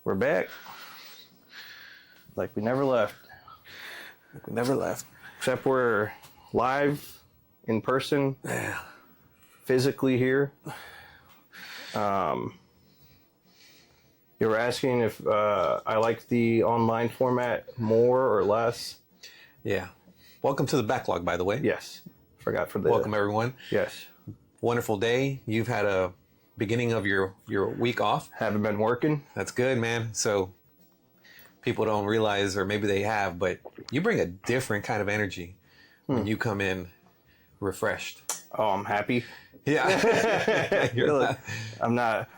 We're back. Like we never left. Except we're live in person. Yeah. Physically here. You were asking if I like the online format more or less. Yeah. Welcome to the Backlog, by the way. Yes. Forgot for the... Welcome, everyone. Yes. Wonderful day. You've had a beginning of your week off. Haven't been working. That's good, man. So people don't realize, or maybe they have, but you bring a different kind of energy when you come in refreshed. Oh, I'm happy. Yeah. I'm not...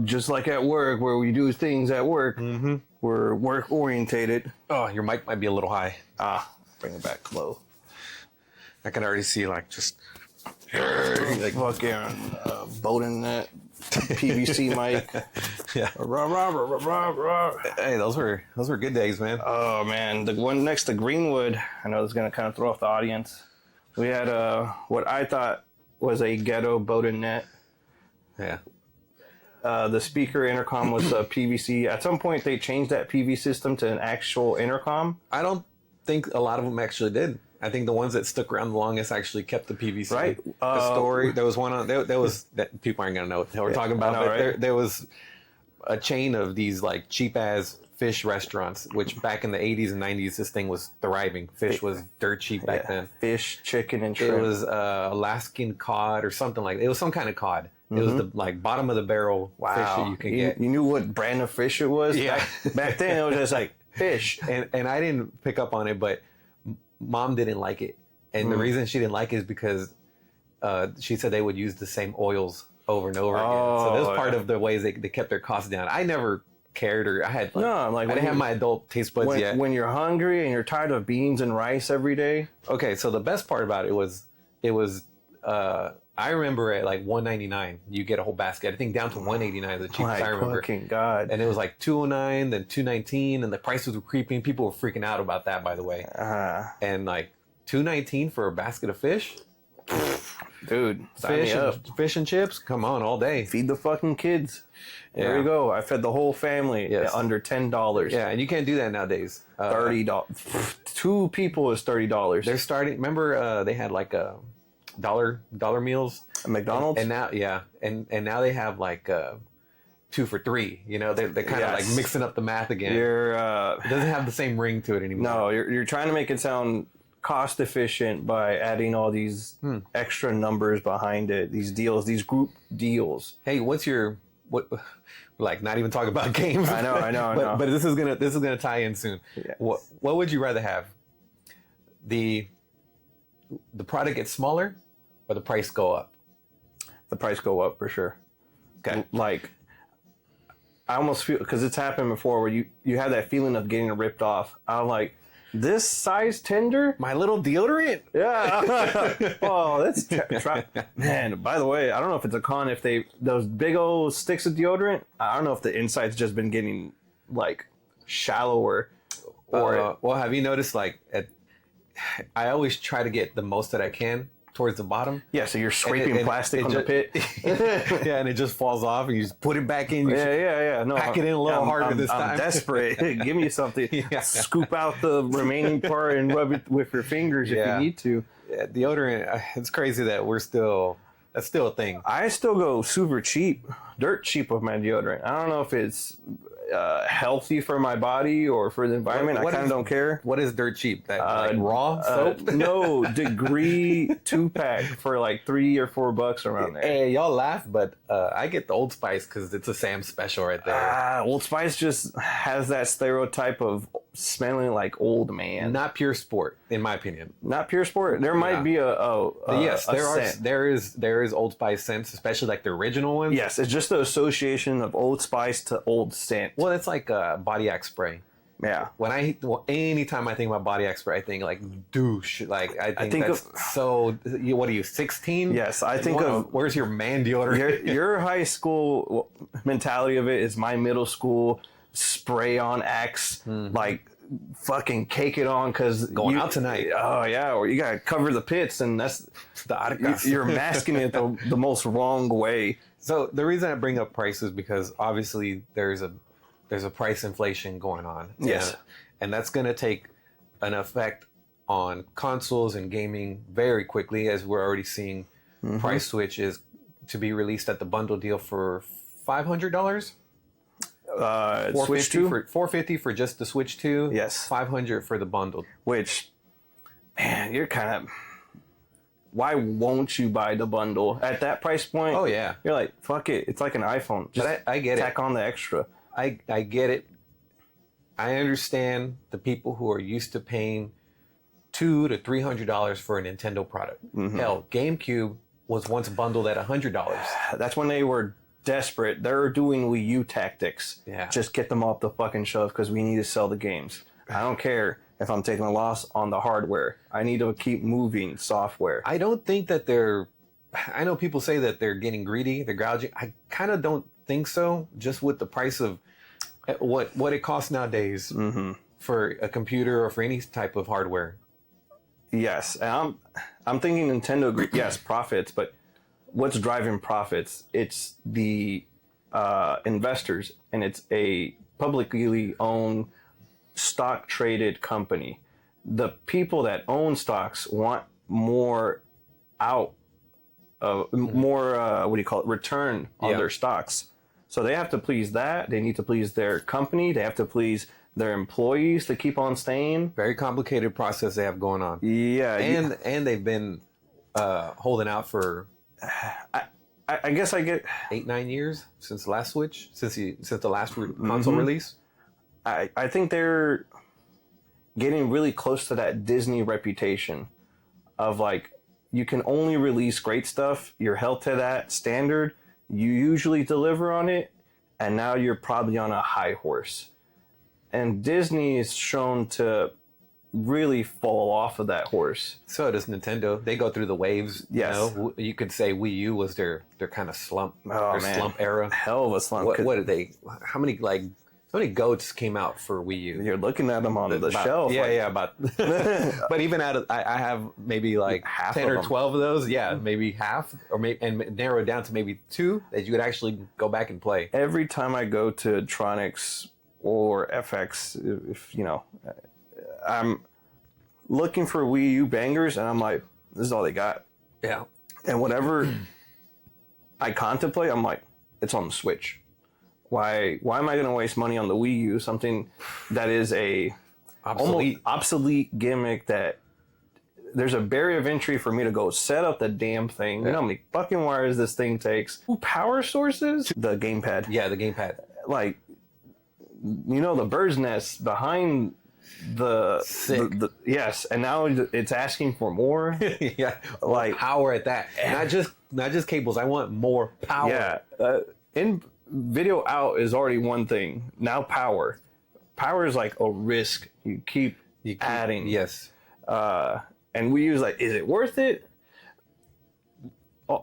just like at work, where we do things at work. Mm-hmm. We're work orientated. Oh, your mic might be a little high. Bring it back low. I can already see like Like fucking Bowden that PVC mic. Yeah. Hey, those were good days, man. Oh man, the one next to Greenwood. I know this is gonna kind of throw off the audience. We had what I thought was a ghetto Bowden net. Yeah. The speaker intercom was PVC. At some point, they changed that PV system to an actual intercom. I don't think a lot of them actually did. I think the ones that stuck around the longest actually kept the PVC. Right. The story, there was one on, there was, that people aren't going to know what we're talking about, but right? there was a chain of these like cheap ass fish restaurants, which back in the 80s and 90s, this thing was thriving. Fish was dirt cheap back then. Fish, chicken, and shrimp. It was Alaskan cod or something like that. It was some kind of cod. It was the like bottom of the barrel fish that you can get. You knew what brand of fish it was? Yeah. Back then, it was just like fish. And I didn't pick up on it, but Mom didn't like it. And the reason she didn't like it is because she said they would use the same oils over and over again. So that was part of the ways they kept their costs down. I never cared, or I had I didn't have my adult taste buds yet. When you're hungry and you're tired of beans and rice every day. Okay, so the best part about it was I remember at like $1.99 you get a whole basket. I think down to $1.89 the cheapest I remember. Fucking God. And it was like $2.09, then $2.19, and the prices were creeping. People were freaking out about that, by the way. And like $2.19 for a basket of fish. Dude, sign me up. Fish and chips, come on, all day. Feed the fucking kids. There you go. I fed the whole family under $10. Yeah, and you can't do that nowadays. $30. Two people is $30. They're starting. Remember, they had like a dollar meals at McDonald's, and now and now they have like 2 for $3. You know, they're kind of like mixing up the math again. It doesn't have the same ring to it anymore. No, you're trying to make it sound cost efficient by adding all these extra numbers behind it. These deals, these group deals. Hey, what? Like, not even talking about games. I know. But this is gonna tie in soon. Yes. What would you rather have? The product gets smaller, or the price go up? The price go up for sure. Okay. Like, I almost feel, because it's happened before, where you have that feeling of getting ripped off. I'm like, this size tender? My little deodorant? Yeah. Oh, that's man. By the way, I don't know if it's a con if those big old sticks of deodorant. I don't know if the inside's just been getting like shallower. Or well, have you noticed like I always try to get the most that I can towards the bottom. Yeah, so you're scraping plastic on the pit. Yeah, and it just falls off, and you just put it back in. Yeah. No, pack it in a little harder this time. I'm desperate. Give me something. Scoop out the remaining part and rub it with your fingers if you need to. Yeah, deodorant. It's crazy that that's still a thing. I still go super cheap, dirt cheap with my deodorant. I don't know if it's healthy for my body or for the environment. I kind of don't care. What is dirt cheap? That like raw soap? No, Degree 2-pack for like $3 or $4 around there. Hey, y'all laugh, but I get the Old Spice because it's a Sam special right there. Old Spice just has that stereotype of smelling like old man. Not Pure Sport, in my opinion. Not Pure Sport. There might be there is Old Spice scents, especially like the original ones. Yes, it's just the association of Old Spice to old scent. Well, it's like Body Axe spray. Yeah. Anytime I think about Body Axe spray, I think like douche. Like I think that's what are you, 16? Yes, I think where's your man deodorant? Your high school mentality of it is my middle school spray on Axe, like fucking cake it on because going out tonight. Oh yeah, or you gotta cover the pits, and that's you're masking it the most wrong way. So the reason I bring up prices because obviously there's a price inflation going on. Yes. And that's going to take an effect on consoles and gaming very quickly, as we're already seeing price switches to be released at the bundle deal for $500. Switch 2? For $450 for just the Switch 2. Yes. $500 for the bundle. Which, man, you're kind of... Why won't you buy the bundle at that price point? Oh yeah, you're like, fuck it. It's like an iPhone. Just but I get tack on the extra. I get it. I understand the people who are used to paying $200 to $300 for a Nintendo product. Hell, GameCube was once bundled at $100. That's when they were desperate. They're doing Wii U tactics. Yeah. Just get them off the fucking shelf because we need to sell the games. I don't care if I'm taking a loss on the hardware. I need to keep moving software. I don't think that I know people say that they're getting greedy, they're gouging. I kind of don't think so, just with the price of what it costs nowadays for a computer or for any type of hardware. Yes, and I'm thinking Nintendo. Yes, profits, but what's driving profits? It's the investors, and it's a publicly owned, stock traded company. The people that own stocks want more return on their stocks. So they have to please that. They need to please their company. They have to please their employees to keep on staying. Very complicated process they have going on. Yeah, and they've been holding out for. I guess I get 8-9 years since the last Switch, since the last console release. I think they're getting really close to that Disney reputation of like, you can only release great stuff. You're held to that standard. You usually deliver on it, and now you're probably on a high horse. And Disney is shown to really fall off of that horse. So does Nintendo. They go through the waves. Yes. You know? You could say Wii U was their kind of slump, slump era. Hell of a slump. What did they? How many goats came out for Wii U? You're looking at them on the shelf. Yeah, about. But even I have maybe like half 10 of or them. 12 of those. Yeah, maybe half, or maybe and narrow it down to maybe 2 that you could actually go back and play. Every time I go to Tronics or FX, if you know, I'm looking for Wii U bangers, and I'm like, this is all they got. Yeah. And whatever I contemplate, I'm like, it's on the Switch. Why am I going to waste money on the Wii U? Something that is a obsolete gimmick that there's a barrier of entry for me to go set up the damn thing. You know how many fucking wires this thing takes? Power sources? The gamepad. Yeah, the gamepad. Like, you know, the bird's nest behind the yes, and now it's asking for more. Yeah, like power at that. Not just cables. I want more power. Yeah, in video out is already one thing. Now power is like a risk. You keep adding. Yes. And we use like, is it worth it?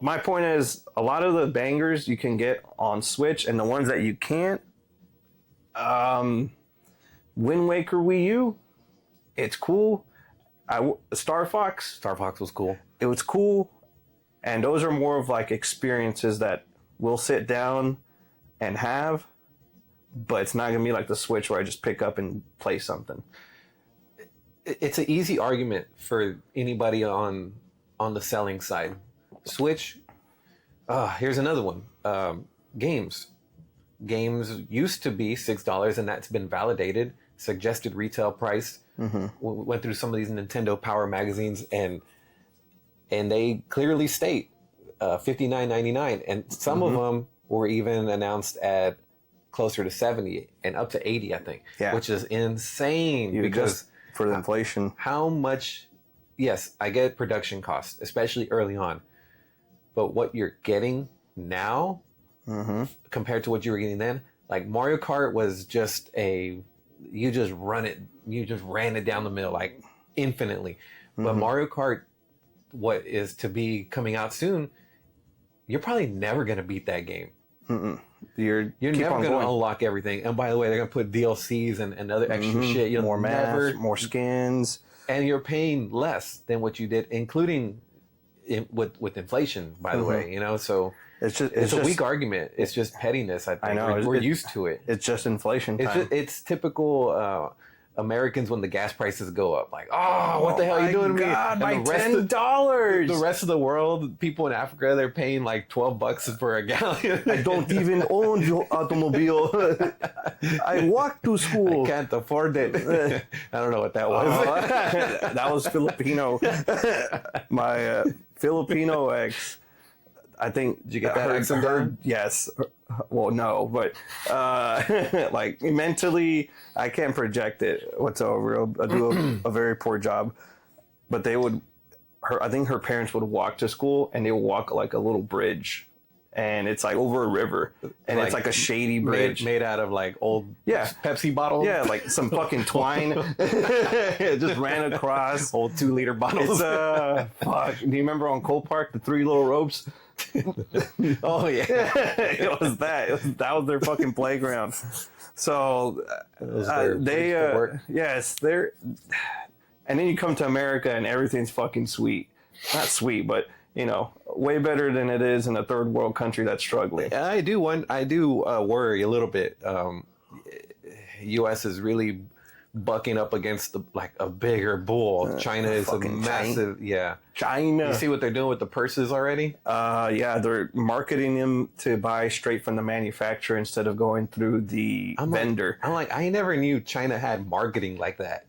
My point is, a lot of the bangers you can get on Switch, and the ones that you can't. Wind Waker Wii U, it's cool. Star Fox was cool. It was cool, and those are more of like experiences that we'll sit down and have, but it's not gonna be like the Switch where I just pick up and play something. It's an easy argument for anybody on the selling side. Switch. Here's another one. Games used to be $6, and that's been validated. Suggested retail price. Went through some of these Nintendo Power magazines, and they clearly state $59.99, and some of them were even announced at closer to 70 and up to 80, I think. Yeah. Which is insane because for the inflation. How much? Yes, I get production costs, especially early on, but what you're getting now compared to what you were getting then, like Mario Kart was just you just ran it down the middle like infinitely. But Mario Kart, what is to be coming out soon, you're probably never going to beat that game. You're never going to unlock everything. And by the way, they're going to put DLCs and other extra shit. You'll more maps, more skins. And you're paying less than what you did, including with inflation, by the way, you know? So it's a weak argument. It's just pettiness. I think I know. we're used to it. It's just inflation time. It's typical Americans when the gas prices go up. Like, what the hell are you doing to me? God, my $10. The rest of the world, people in Africa, they're paying like $12 for a gallon. I don't even own your automobile. I walk to school. I can't afford it. I don't know what that was. That was Filipino. My Filipino ex. I think. Did you get that accent down? Yes. Well, no, but like mentally, I can't project it whatsoever. I do a very poor job. But I think her parents would walk to school, and they would walk like a little bridge, and it's like over a river, and it's like a shady bridge made out of like old Pepsi bottles. Yeah, like some fucking twine. It just ran across old 2-liter bottles. Fuck. Do you remember on Cole Park the 3 little ropes? Oh yeah, it was that. That was their fucking playground. So yes, they're. And then you come to America and everything's fucking sweet. Not sweet, but way better than it is in a third world country that's struggling. I do worry a little bit. U.S. is really bucking up against a bigger bull. China is a massive, China. You see what they're doing with the purses already? They're marketing them to buy straight from the manufacturer instead of going through the vendor. I never knew China had marketing like that.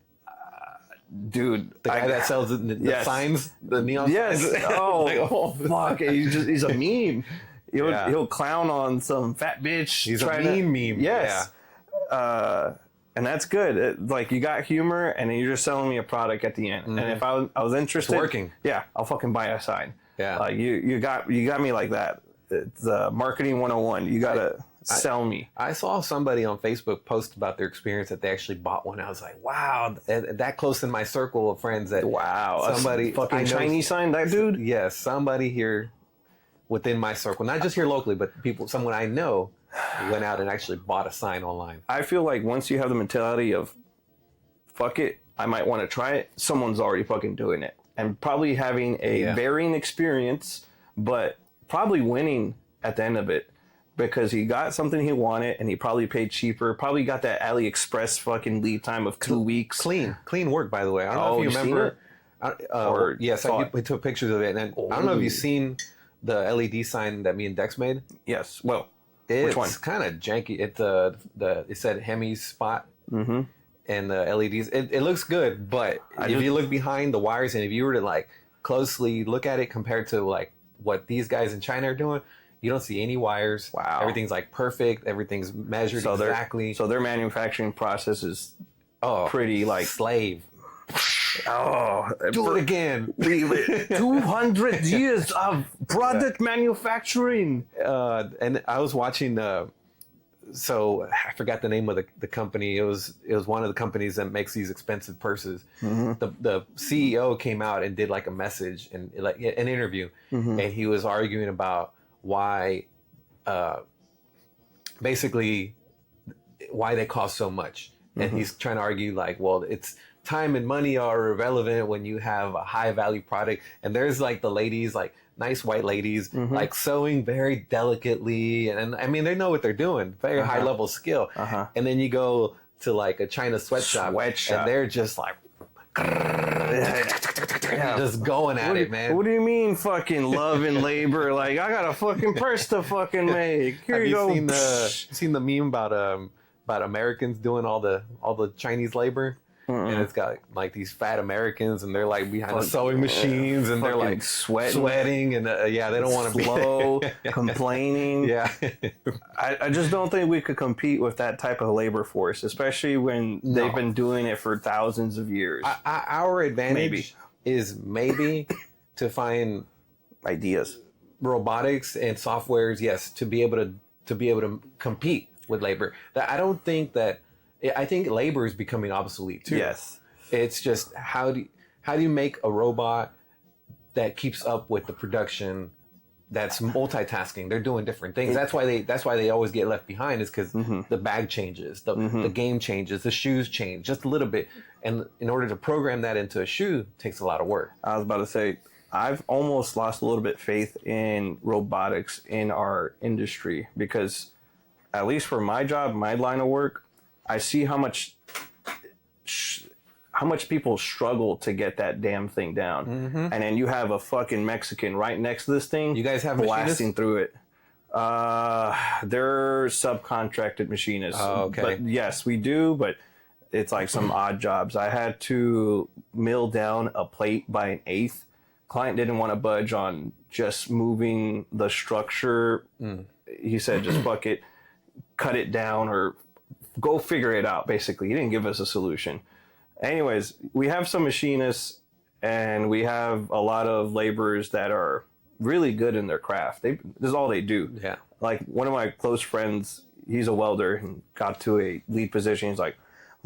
Dude, the guy that sells the signs, the neon signs. Oh, fuck. He's a meme. He'll clown on some fat bitch. He's a meme. Yes. Yeah. And that's good. Like, you got humor, and then you're just selling me a product at the end. Mm-hmm. And if I was interested, it's working. Yeah, I'll fucking buy a sign. Yeah. Like, you got me like that. It's marketing 101. You gotta sell me. I saw somebody on Facebook post about their experience that they actually bought one. I was like, wow, that close in my circle of friends that somebody fucking Chinese sign that dude. Yes, somebody here within my circle, not just here locally, but someone I know went out and actually bought a sign online. I feel like once you have the mentality of fuck it, I might want to try it, someone's already fucking doing it. And probably having a varying experience, but probably winning at the end of it. Because he got something he wanted and he probably paid cheaper. Probably got that AliExpress fucking lead time of 2 weeks. Clean work, by the way. I don't know if you remember. Yes, I took pictures of it. And I don't know if you've seen the LED sign that me and Dex made. Yes. Well, it's which one? Kind of janky. It said Hemi's spot. Mm-hmm. And the LEDs. It looks good, but if you look behind the wires and if you were to like closely look at it compared to like what these guys in China are doing, you don't see any wires. Wow. Everything's like perfect. Everything's measured exactly. So their manufacturing process is pretty like slave. Do it again. 200 years of product manufacturing. And I was watching. So I forgot the name of the company. It was one of the companies that makes these expensive purses. Mm-hmm. The CEO came out and did like a message and like an interview, and he was arguing about why they cost so much. And he's trying to argue like, well, it's time and money are irrelevant when you have a high value product. And there's like the ladies, like nice white ladies, like sewing very delicately. And I mean, they know what they're doing, very high level skill. And then you go to like a China sweatshop. And they're just like, just going at it, man. What do you mean fucking love and labor? Like, I got a fucking purse to fucking make. Here you go. Seen the meme about Americans doing all the Chinese labor? And it's got like these fat Americans, and they're like behind the sewing machines, and they're like sweating, and they don't want to slow, complaining. Yeah, I just don't think we could compete with that type of labor force, especially when they've been doing it for thousands of years. Our advantage is maybe to find ideas, robotics and softwares, yes, to be able to compete with labor. I don't think that. I think labor is becoming obsolete too. Yes, it's just how do you make a robot that keeps up with the production, that's multitasking. They're doing different things. That's why they always get left behind, is because the bag changes, the game changes, the shoes change just a little bit, and in order to program that into a shoe takes a lot of work. I was about to say, I've almost lost a little bit faith in robotics in our industry because, at least for my job, my line of work, I see how much people struggle to get that damn thing down. And then you have a fucking Mexican right next to this thing. You guys have blasting machinists? through it. They're subcontracted machinists. Oh, okay. But yes, we do, but it's like some odd jobs. I had to mill down a plate by an eighth. Client didn't want to budge on just moving the structure. He said, just fuck it, cut it down, or go figure it out, basically. He didn't give us a solution. Anyways, we have some machinists, and we have a lot of laborers that are really good in their craft. This is all they do. Yeah. Like, one of my close friends, he's a welder and got to a lead position. He's like,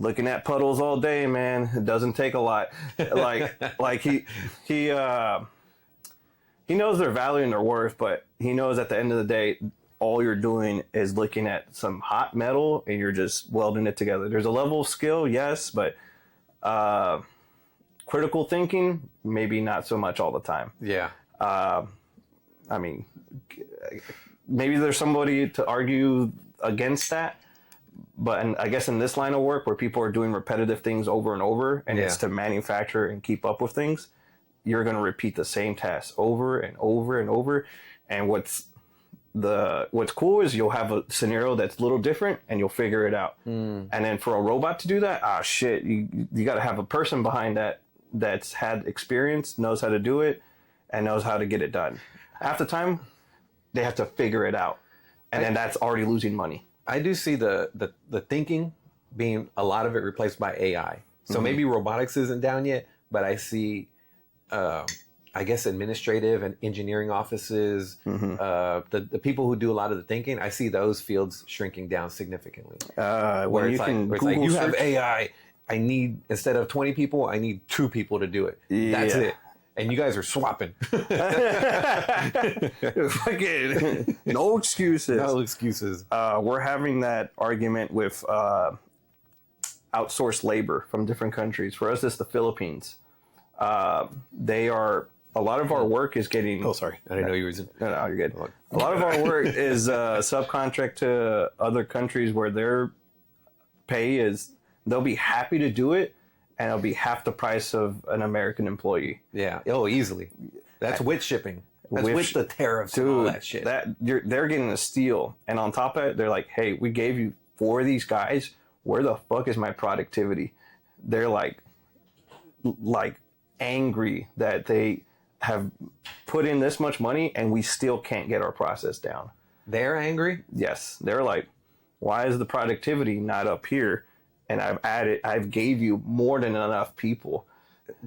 looking at puddles all day, man. It doesn't take a lot. Like he knows their value and their worth, but he knows at the end of the day, all you're doing is looking at some hot metal and you're just welding it together. There's a level of skill, yes, but critical thinking, maybe not so much all the time. Yeah. I mean, maybe there's somebody to argue against that. But I guess in this line of work where people are doing repetitive things over and over, and it's to manufacture and keep up with things, you're going to repeat the same tasks over and over and over. And what's cool is you'll have a scenario that's a little different, and you'll figure it out. And then for a robot to do that, shit, you got to have a person behind that's had experience, knows how to do it, and knows how to get it done. Half the time, they have to figure it out, and then that's already losing money. I do see the thinking being a lot of it replaced by AI. So maybe robotics isn't down yet, but I see, I guess, administrative and engineering offices, the people who do a lot of the thinking, I see those fields shrinking down significantly. Where it's like you have AI, I need, instead of 20 people, I need 2 people to do it. Yeah. That's it. And you guys are swapping. Fucking no excuses. No excuses. We're having that argument with outsourced labor from different countries. For us, it's the Philippines. They are, a lot of our work is getting... Oh, sorry. I didn't know you were... No, you're good. A lot of our work is subcontract to other countries where their pay is... They'll be happy to do it, and it'll be half the price of an American employee. Yeah. Oh, easily. That's with shipping. That's with the tariffs and all that shit. They're getting a steal. And on top of it, they're like, hey, we gave you 4 of these guys. Where the fuck is my productivity? They're like angry that they have put in this much money and we still can't get our process down. They're angry? Yes. They're like, why is the productivity not up here? And I've gave you more than enough people.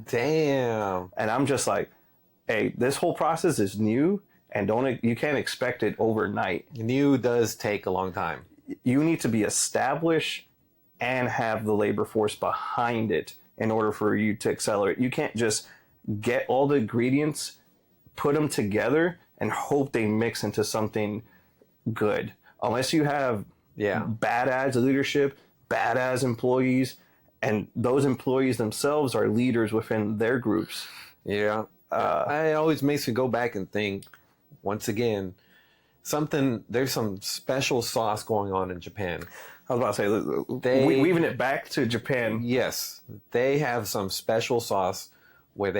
Damn. And I'm just like, hey, this whole process is new, and you can't expect it overnight. New does take a long time. You need to be established and have the labor force behind it in order for you to accelerate. You can't just get all the ingredients, put them together, and hope they mix into something good. Unless you have badass leadership, badass employees, and those employees themselves are leaders within their groups. Yeah. It always makes me go back and think, once again, there's some special sauce going on in Japan. I was about to say, weaving it back to Japan. Yes. They have some special sauce where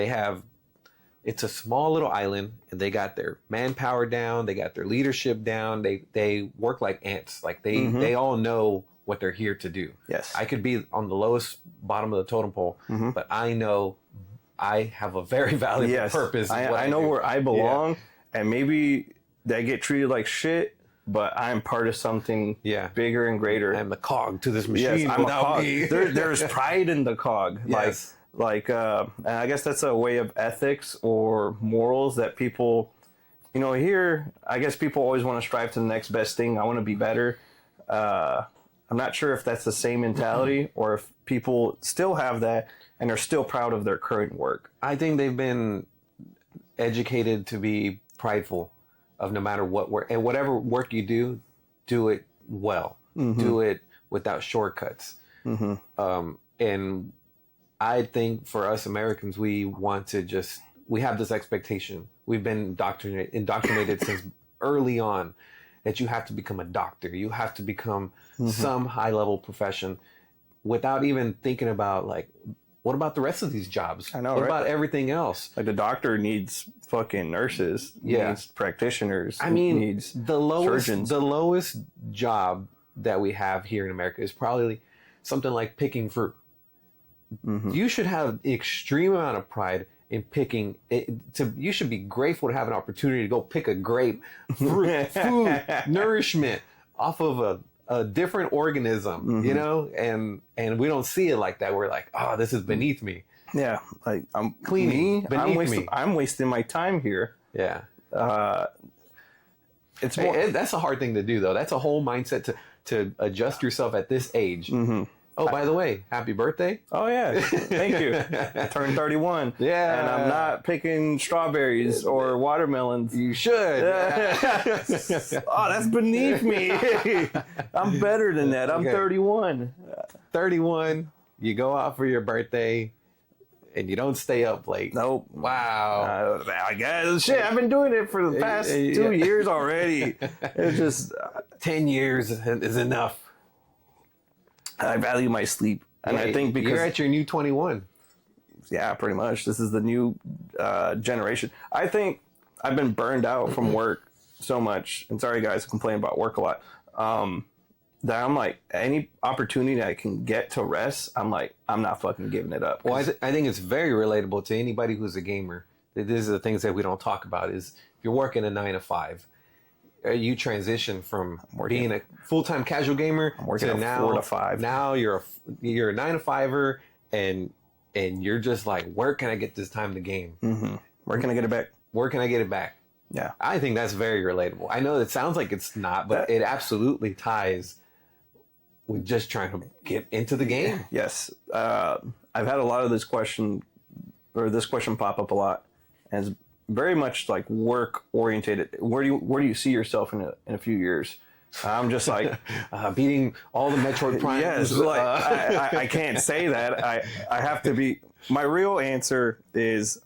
it's a small little island, and they got their manpower down, they got their leadership down, they work like ants. Like they all know what they're here to do. Yes. I could be on the lowest bottom of the totem pole, but I know I have a very valuable purpose. I know where I belong, and maybe they get treated like shit, but I'm part of something bigger and greater. I'm the cog to this machine. Yes, I'm a cog. There's pride in the cog. Yes. And I guess that's a way of ethics or morals that people, here, I guess people always want to strive to the next best thing. I want to be better. I'm not sure if that's the same mentality or if people still have that and are still proud of their current work. I think they've been educated to be prideful of no matter what work, and whatever work you do it well. Do it without shortcuts. And I think for us Americans, we want to just we have this expectation. We've been indoctrinated since early on that you have to become a doctor. You have to become some high level profession without even thinking about like, what about the rest of these jobs? I know, what right? about everything else? Like the doctor needs fucking nurses, needs practitioners. I mean, needs the lowest surgeons. the lowest job that we have here in America is probably something like picking fruit. You should have the extreme amount of pride in picking it. You should be grateful to have an opportunity to go pick a grape, fruit, food, nourishment off of a different organism, you know, and we don't see it like that. We're like, oh, this is beneath me. Yeah, like I'm Cleaning beneath me. I'm wasting my time here. Yeah, It's more, that's a hard thing to do, though. That's a whole mindset to adjust yourself at this age. Oh, by the way, happy birthday! Oh yeah, thank you. I turned 31. Yeah, and I'm not picking strawberries or watermelons. You should. Oh, that's beneath me. I'm better than that. I'm 31. 31. You go out for your birthday, and you don't stay up late. Nope. Wow. I guess shit. I've been doing it for the past 2 years already. It's just 10 years is enough. I value my sleep, and I think because you're at your new 21. Yeah, pretty much. This is the new generation. I think I've been burned out from work so much, and sorry guys, I complain about work a lot. That I'm like, any opportunity I can get to rest, I'm like, I'm not fucking giving it up. Well, I think it's very relatable to anybody who's a gamer. These are the things that we don't talk about. Is if you're working a 9 to 5. You transition from being a full-time casual gamer to now 4 to 5. Now you're a 9 to 5er, and you're just like, where can I get this time to game? Where can I get it back? Where can I get it back? Yeah, I think that's very relatable. I know it sounds like it's not, but it absolutely ties with just trying to get into the game. Yes, I've had a lot of this question pop up a lot, and it's very much like work orientated. Where do you see yourself in a few years? I'm just like beating all the Metroid Primes. Yes, like I can't say that. I have to be. My real answer is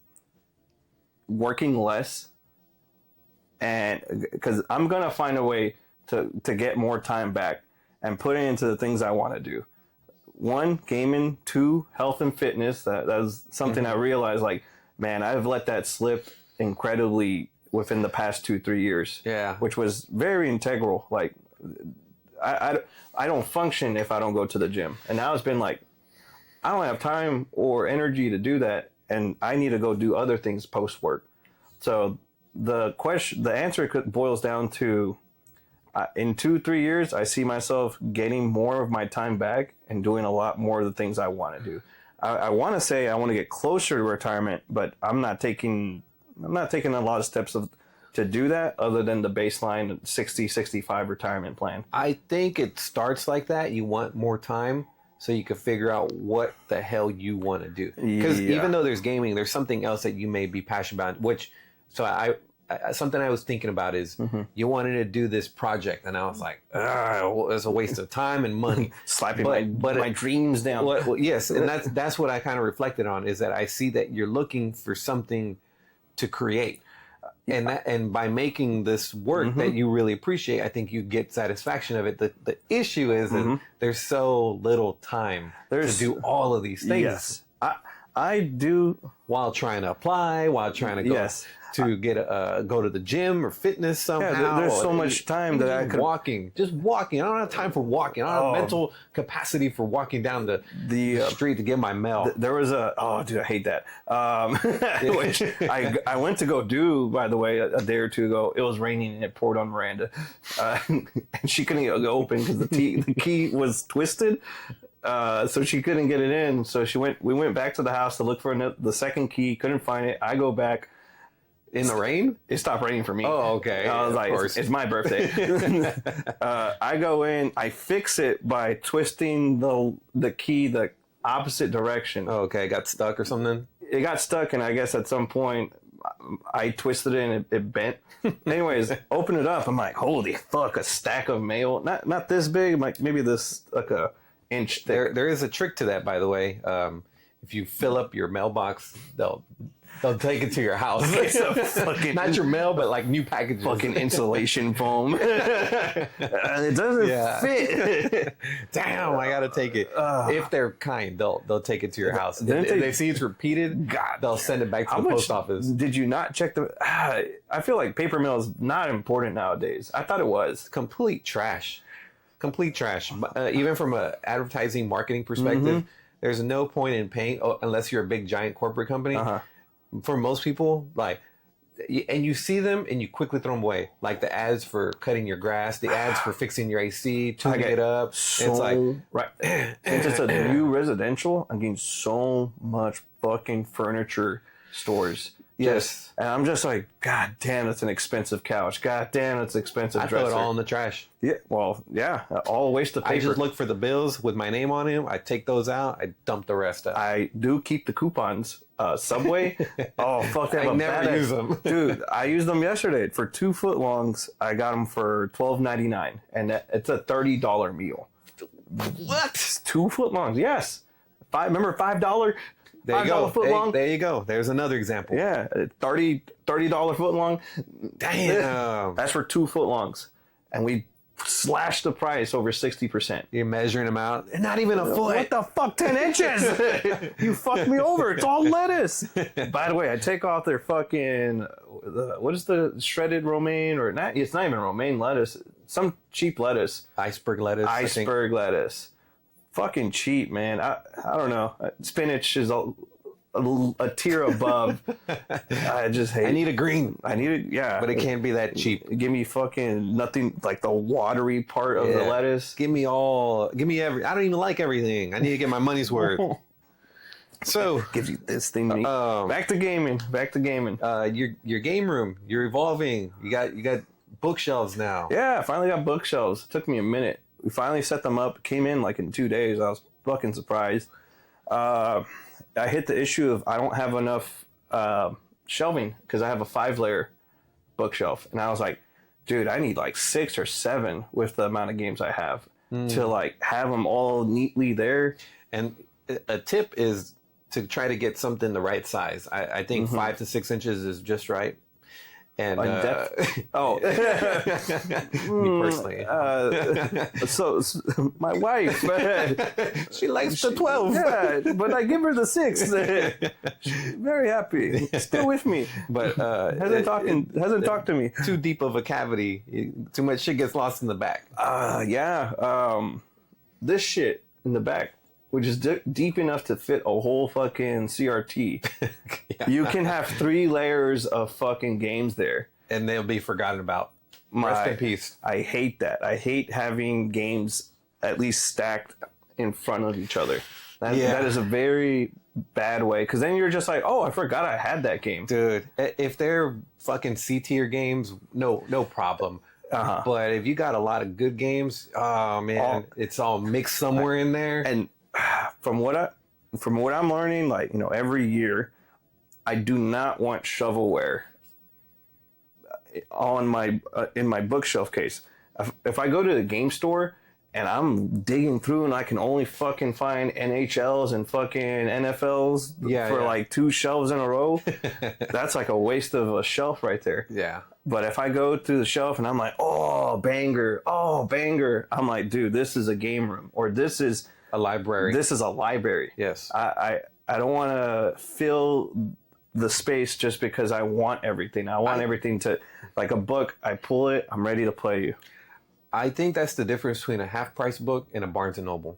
working less, and because I'm gonna find a way to get more time back and put it into the things I want to do. 1, gaming. 2, health and fitness. That was something I realized. Like, man, I've let that slip incredibly within the past 2-3 years. Yeah, which was very integral. Like, I don't function if I don't go to the gym, and now it's been like I don't have time or energy to do that, and I need to go do other things post work. So the answer boils down to in 2-3 years, I see myself getting more of my time back and doing a lot more of the things I want to do. I want to say I want to get closer to retirement, but I'm not taking a lot of steps to do that other than the baseline 60-65 retirement plan. I think it starts like that. You want more time so you can figure out what the hell you want to do. Because even though there's gaming, there's something else that you may be passionate about, something I was thinking about is you wanted to do this project, and I was like, it's a waste of time and money. Slapping my dreams down. Well, yes, and that's what I kind of reflected on, is that I see that you're looking for something to create. And by making this work that you really appreciate, I think you get satisfaction of it. The issue is that there's so little time to do all of these things. Yes, I do. While trying to apply, while trying to go to get go to the gym or fitness somehow. Yeah, there's so much time that I could just walking. I don't have time for walking. I don't have mental capacity for walking down the street to get my mail. There was dude, I hate that. Which I went to go do, by the way, a day or two ago. It was raining and it poured on Miranda, and she couldn't go open because the key was twisted. So she couldn't get it in. So we went back to the house to look for the second key. Couldn't find it. I go back. In the rain? It stopped raining for me. Oh, okay. I was like, it's my birthday. I go in, I fix it by twisting the key the opposite direction. Oh, okay. It got stuck or something? It got stuck, and I guess at some point I twisted it and it bent. Anyways, open it up. I'm like, holy fuck, a stack of mail. Not this big, like maybe this, like a inch thick. There is a trick to that, by the way. if you fill up your mailbox, they'll take it to your house. Fucking, not your mail, but like new packages. Fucking insulation foam. It doesn't fit. Damn, I gotta take it. If they're kind, they'll take it to your house. If they see it's repeated, they'll send it back to the post office. Did you not check the? I feel like paper mail is not important nowadays. I thought it was. Complete trash. Even from an advertising marketing perspective, there's no point in paying unless you're a big giant corporate company. For most people, like, and you see them and you quickly throw them away. Like the ads for cutting your grass, the ads for fixing your AC, tuning it up. So, it's like, right. Since it's a new residential, I'm getting so much fucking furniture stores. Yes. And I'm just like, God damn, it's an expensive couch. God damn, it's an expensive I dresser. throw it all in the trash. Yeah, well, yeah, all a waste of paper. I just look for the bills with my name on them. I take those out. I dump the rest out. I do keep the coupons. Subway. Oh, fuck, they have I never use them. Dude, I used them yesterday. For 2 footlongs, I got them for $12.99. And it's a $30 meal. What? 2 footlongs, yes. Remember $5? There you go. Footlong? There you go. There's another example. Yeah, $30 footlong. Damn. That's for 2 footlongs. And we slashed the price over 60%. You're measuring them out. They're not even a foot. What the fuck, 10 inches? You fucked me over. It's all lettuce. By the way, I take off their fucking, what is the shredded romaine? Or not? It's not even romaine lettuce. Some cheap lettuce. Iceberg lettuce. Iceberg lettuce. Fucking cheap, man. I don't know. Spinach is a tier above. I just hate. I need a green. I need it. Yeah, but it can't be that cheap. Give me fucking nothing like the watery part of the lettuce. Give me every. I don't even like everything. I need to get my money's worth. So gives you this thing. Back to gaming. Your game room. You're evolving. You got bookshelves now. Yeah, I finally got bookshelves. It took me a minute. We finally set them up. Came in like in 2 days. I was fucking surprised. I hit the issue of I don't have enough shelving because I have a 5-layer bookshelf, and I was like, dude, I need like 6 or 7 with the amount of games I have to like have them all neatly there. And a tip is to try to get something the right size. I think 5 to 6 inches is just right. And depth? me personally. So my wife, she likes the 12. Yeah, but I give her the 6. She's very happy, still with me, but hasn't talked to me. Too deep of a cavity, too much shit gets lost in the back. This shit in the back, which is deep enough to fit a whole fucking CRT. You can have 3 layers of fucking games there. And they'll be forgotten about. Rest in peace. I hate that. I hate having games at least stacked in front of each other. That is a very bad way. Because then you're just like, oh, I forgot I had that game. Dude, if they're fucking C-tier games, no problem. But if you got a lot of good games, oh man, it's all mixed somewhere in there. And from what I'm learning, like, you know, every year, I do not want shovelware on my in my bookshelf case. If I go to the game store and I'm digging through and I can only fucking find NHLs and fucking NFLs like 2 shelves in a row, that's like a waste of a shelf right there. Yeah. But if I go to the shelf and I'm like, oh, banger, I'm like, dude, this is a game room, or this is a library. This is a library. Yes. I don't want to fill the space just because I want everything. I want everything to, like a book, I pull it, I'm ready to play you. I think that's the difference between a half-price book and a Barnes & Noble.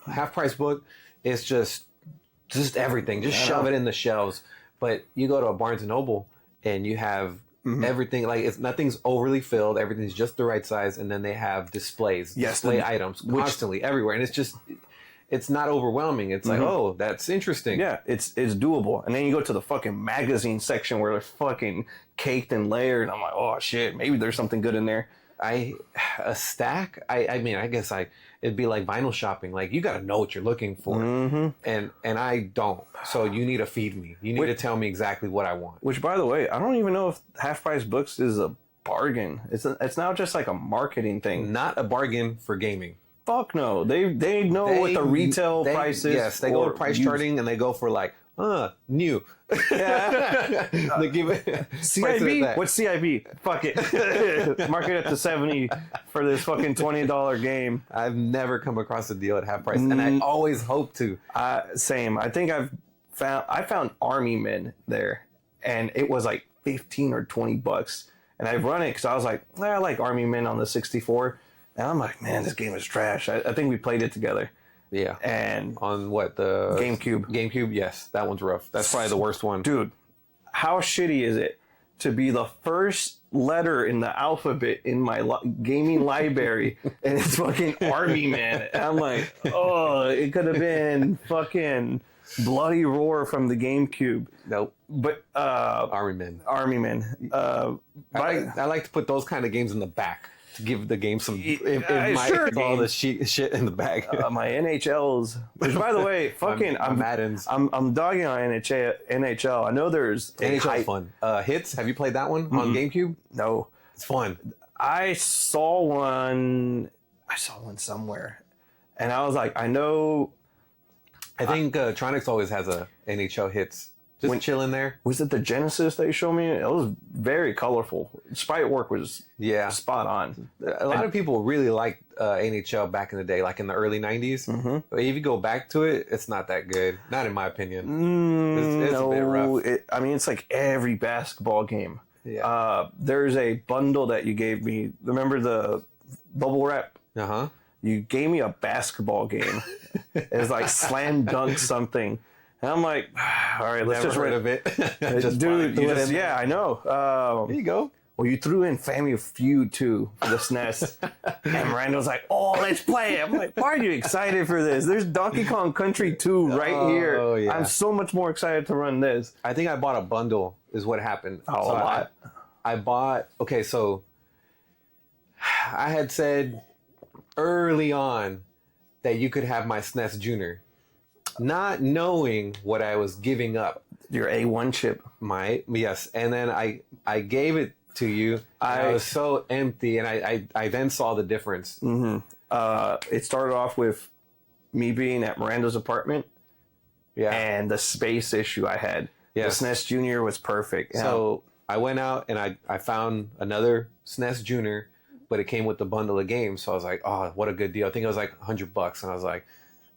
Half-price book is just everything. Just shove it in the shelves. But you go to a Barnes & Noble and you have everything, like nothing's overly filled. Everything's just the right size. And then they have display items constantly everywhere. And it's not overwhelming. It's like, oh, that's interesting. Yeah, it's doable. And then you go to the fucking magazine section where they're fucking caked and layered. And I'm like, oh shit, maybe there's something good in there. A stack. I mean, I guess it'd be like vinyl shopping. Like you got to know what you're looking for, and I don't. So you need to feed me. You need to tell me exactly what I want. Which, by the way, I don't even know if half price books is a bargain. It's now just like a marketing thing. Not a bargain for gaming. Fuck no. They know what the retail price is. Yes, they go to price charting and they go for like, new. Yeah. They give it CIB? What's CIB? Fuck it. Mark it up to 70 for this fucking $20 game. I've never come across a deal at half price, and I always hope to. Same. I think I found Army Men there, and it was like 15 or 20 bucks. And I've run it because I was like, I like Army Men on the 64. And I'm like, man, this game is trash. I think we played it together. Yeah. And on what, the GameCube? GameCube, yes, that one's rough. That's probably the worst one. Dude, how shitty is it to be the first letter in the alphabet in my gaming library, and it's fucking Army Man? And I'm like, oh, it could have been fucking Bloody Roar from the GameCube. Nope. But Army Men. I like to put those kind of games in the back. Give the game some all the shit in the bag. My NHLs, which by the way, fucking I'm Maddens. I'm dogging on NHL. I know there's NHL fun. Hits. Have you played that one on GameCube? No, it's fun. I saw one somewhere, and I was like, I know. I think Tronics always has a NHL Hits. Just chilling there. Was it the Genesis they showed me? It was very colorful. Sprite work was spot on. A lot of people really liked NHL back in the day, like in the early 90s. Mm-hmm. But if you go back to it, it's not that good. Not in my opinion. It's a bit rough. It's like every basketball game. Yeah. There's a bundle that you gave me. Remember the bubble wrap? Uh-huh. You gave me a basketball game. It was like slam dunk something. And I'm like, all right, let's just rid of it. Yeah, I know. There you go. Well, you threw in Family Feud too for the SNES. And Randall's like, oh, let's play it. I'm like, why are you excited for this? There's Donkey Kong Country 2 right here. Oh, yeah. I'm so much more excited to run this. I think I bought a bundle is what happened. Oh, so a lot. I bought, so I had said early on that you could have my SNES Junior. Not knowing what I was giving up. Your A1 chip. Yes. And then I gave it to you. I was so empty, and I then saw the difference. Mm-hmm. It started off with me being at Miranda's apartment. Yeah. And the space issue I had. Yes. The SNES Junior was perfect. So I went out and I found another SNES Junior, but it came with the bundle of games. So I was like, oh, what a good deal. I think it was like $100. And I was like,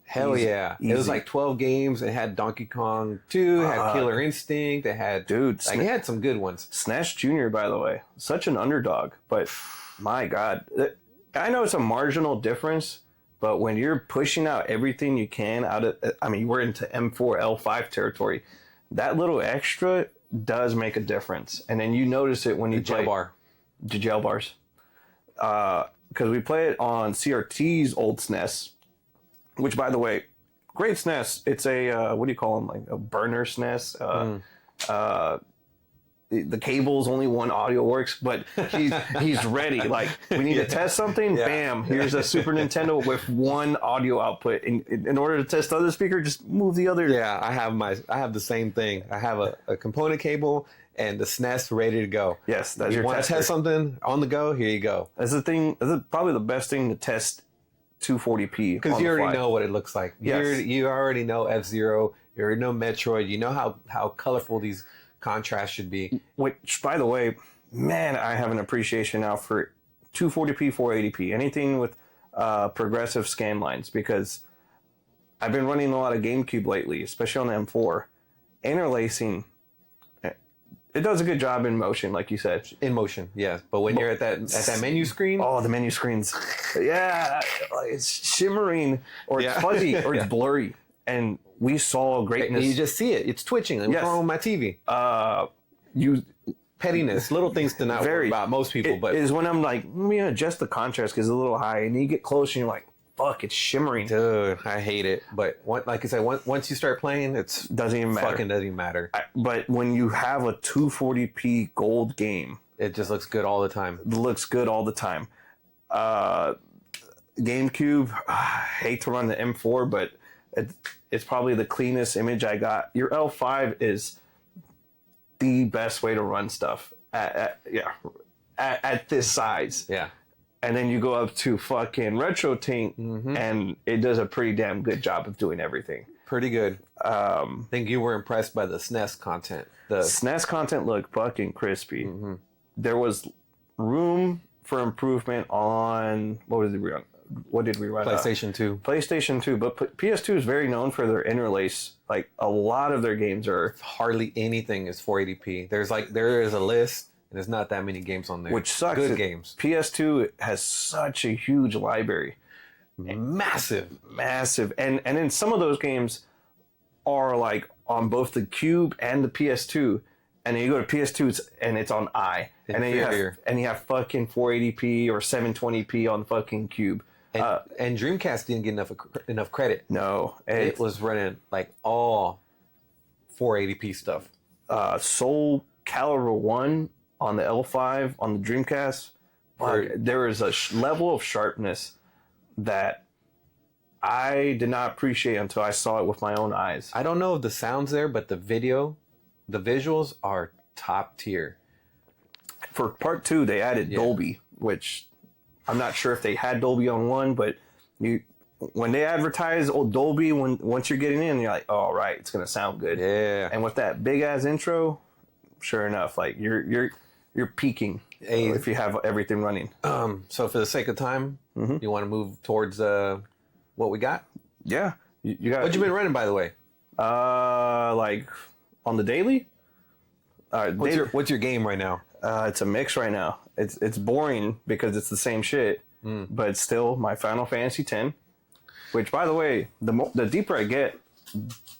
hell yeah. Easy. It was like 12 games. It had Donkey Kong 2, it had Killer Instinct, it had it had some good ones. SNES Junior, by the way, such an underdog, but my God. I know it's a marginal difference, but when you're pushing out everything you can out of, we're into M4, L5 territory, that little extra does make a difference. And then you notice it when you play the gel bars. Because we play it on CRT's old SNES, which, by the way, great SNES. It's a, what do you call them? Like a burner SNES. The cable's only one audio works, but he's ready. Like, we need to test something, bam, here's a Super Nintendo with one audio output. In order to test the other speaker, just move the other. Yeah, I have the same thing. I have a component cable and the SNES ready to go. Yes, that's your tester. You want to test something on the go? Here you go. That's the thing. That's probably the best thing to test 240p. Because you already know what it looks like. Yes. You already know F-Zero. You already know Metroid. You know how colorful these contrasts should be. Which, by the way, man, I have an appreciation now for 240p, 480p. Anything with progressive scan lines. Because I've been running a lot of GameCube lately, especially on the M4. Interlacing, it does a good job in motion, like you said. In motion, yes. But when you're at that menu screen, oh, the menu screens, yeah, it's shimmering, or it's fuzzy, or it's blurry, and we saw greatness. You just see it; it's twitching. I'm throwing my TV. Pettiness, little things to not worry about. Most people, but is when I'm like, let me adjust the contrast because it's a little high, and you get close, and you're like, fuck, it's shimmering. Dude, I hate it. But like I said, once you start playing, it doesn't even matter. Fucking doesn't even matter. But when you have a 240p gold game, it just looks good all the time. It looks good all the time. GameCube, I hate to run the M4, but it's probably the cleanest image I got. Your L5 is the best way to run stuff at this size. Yeah. and then you go up to fucking RetroTink, and it does a pretty damn good job of doing everything. Pretty good. I think you were impressed by the SNES content. The SNES content looked fucking crispy. There was room for improvement on what did we run? PlayStation 2. PlayStation 2, but PS2 is very known for their interlace. Like a lot of their games are Hardly anything is 480p. There is a list, and there's not that many games on there. which sucks. Good games. PS2 has such a huge library. Massive. And then some of those games are like on both the Cube and the PS2, and then you go to PS2 and it's on I, and then you have fucking 480p or 720p on fucking Cube. And Dreamcast didn't get enough credit. No, It was running like all 480p stuff. Soul Calibur 1 on the L5 on the Dreamcast. There is a level of sharpness that I did not appreciate until I saw it with my own eyes. I don't know if the sound's there, but the visuals are top tier. For part 2, they added Dolby, which I'm not sure if they had Dolby on 1, but when they advertise Dolby, once you're getting in, you're like, oh, right, it's gonna sound good. Yeah. And with that big ass intro, sure enough, like you're peaking if you have everything running. So for the sake of time, you want to move towards what we got? Yeah, you got. What you been running, by the way? Like on the daily. What's your game right now? It's a mix right now. It's boring because it's the same shit, but it's still my Final Fantasy X, which, by the way, the deeper I get,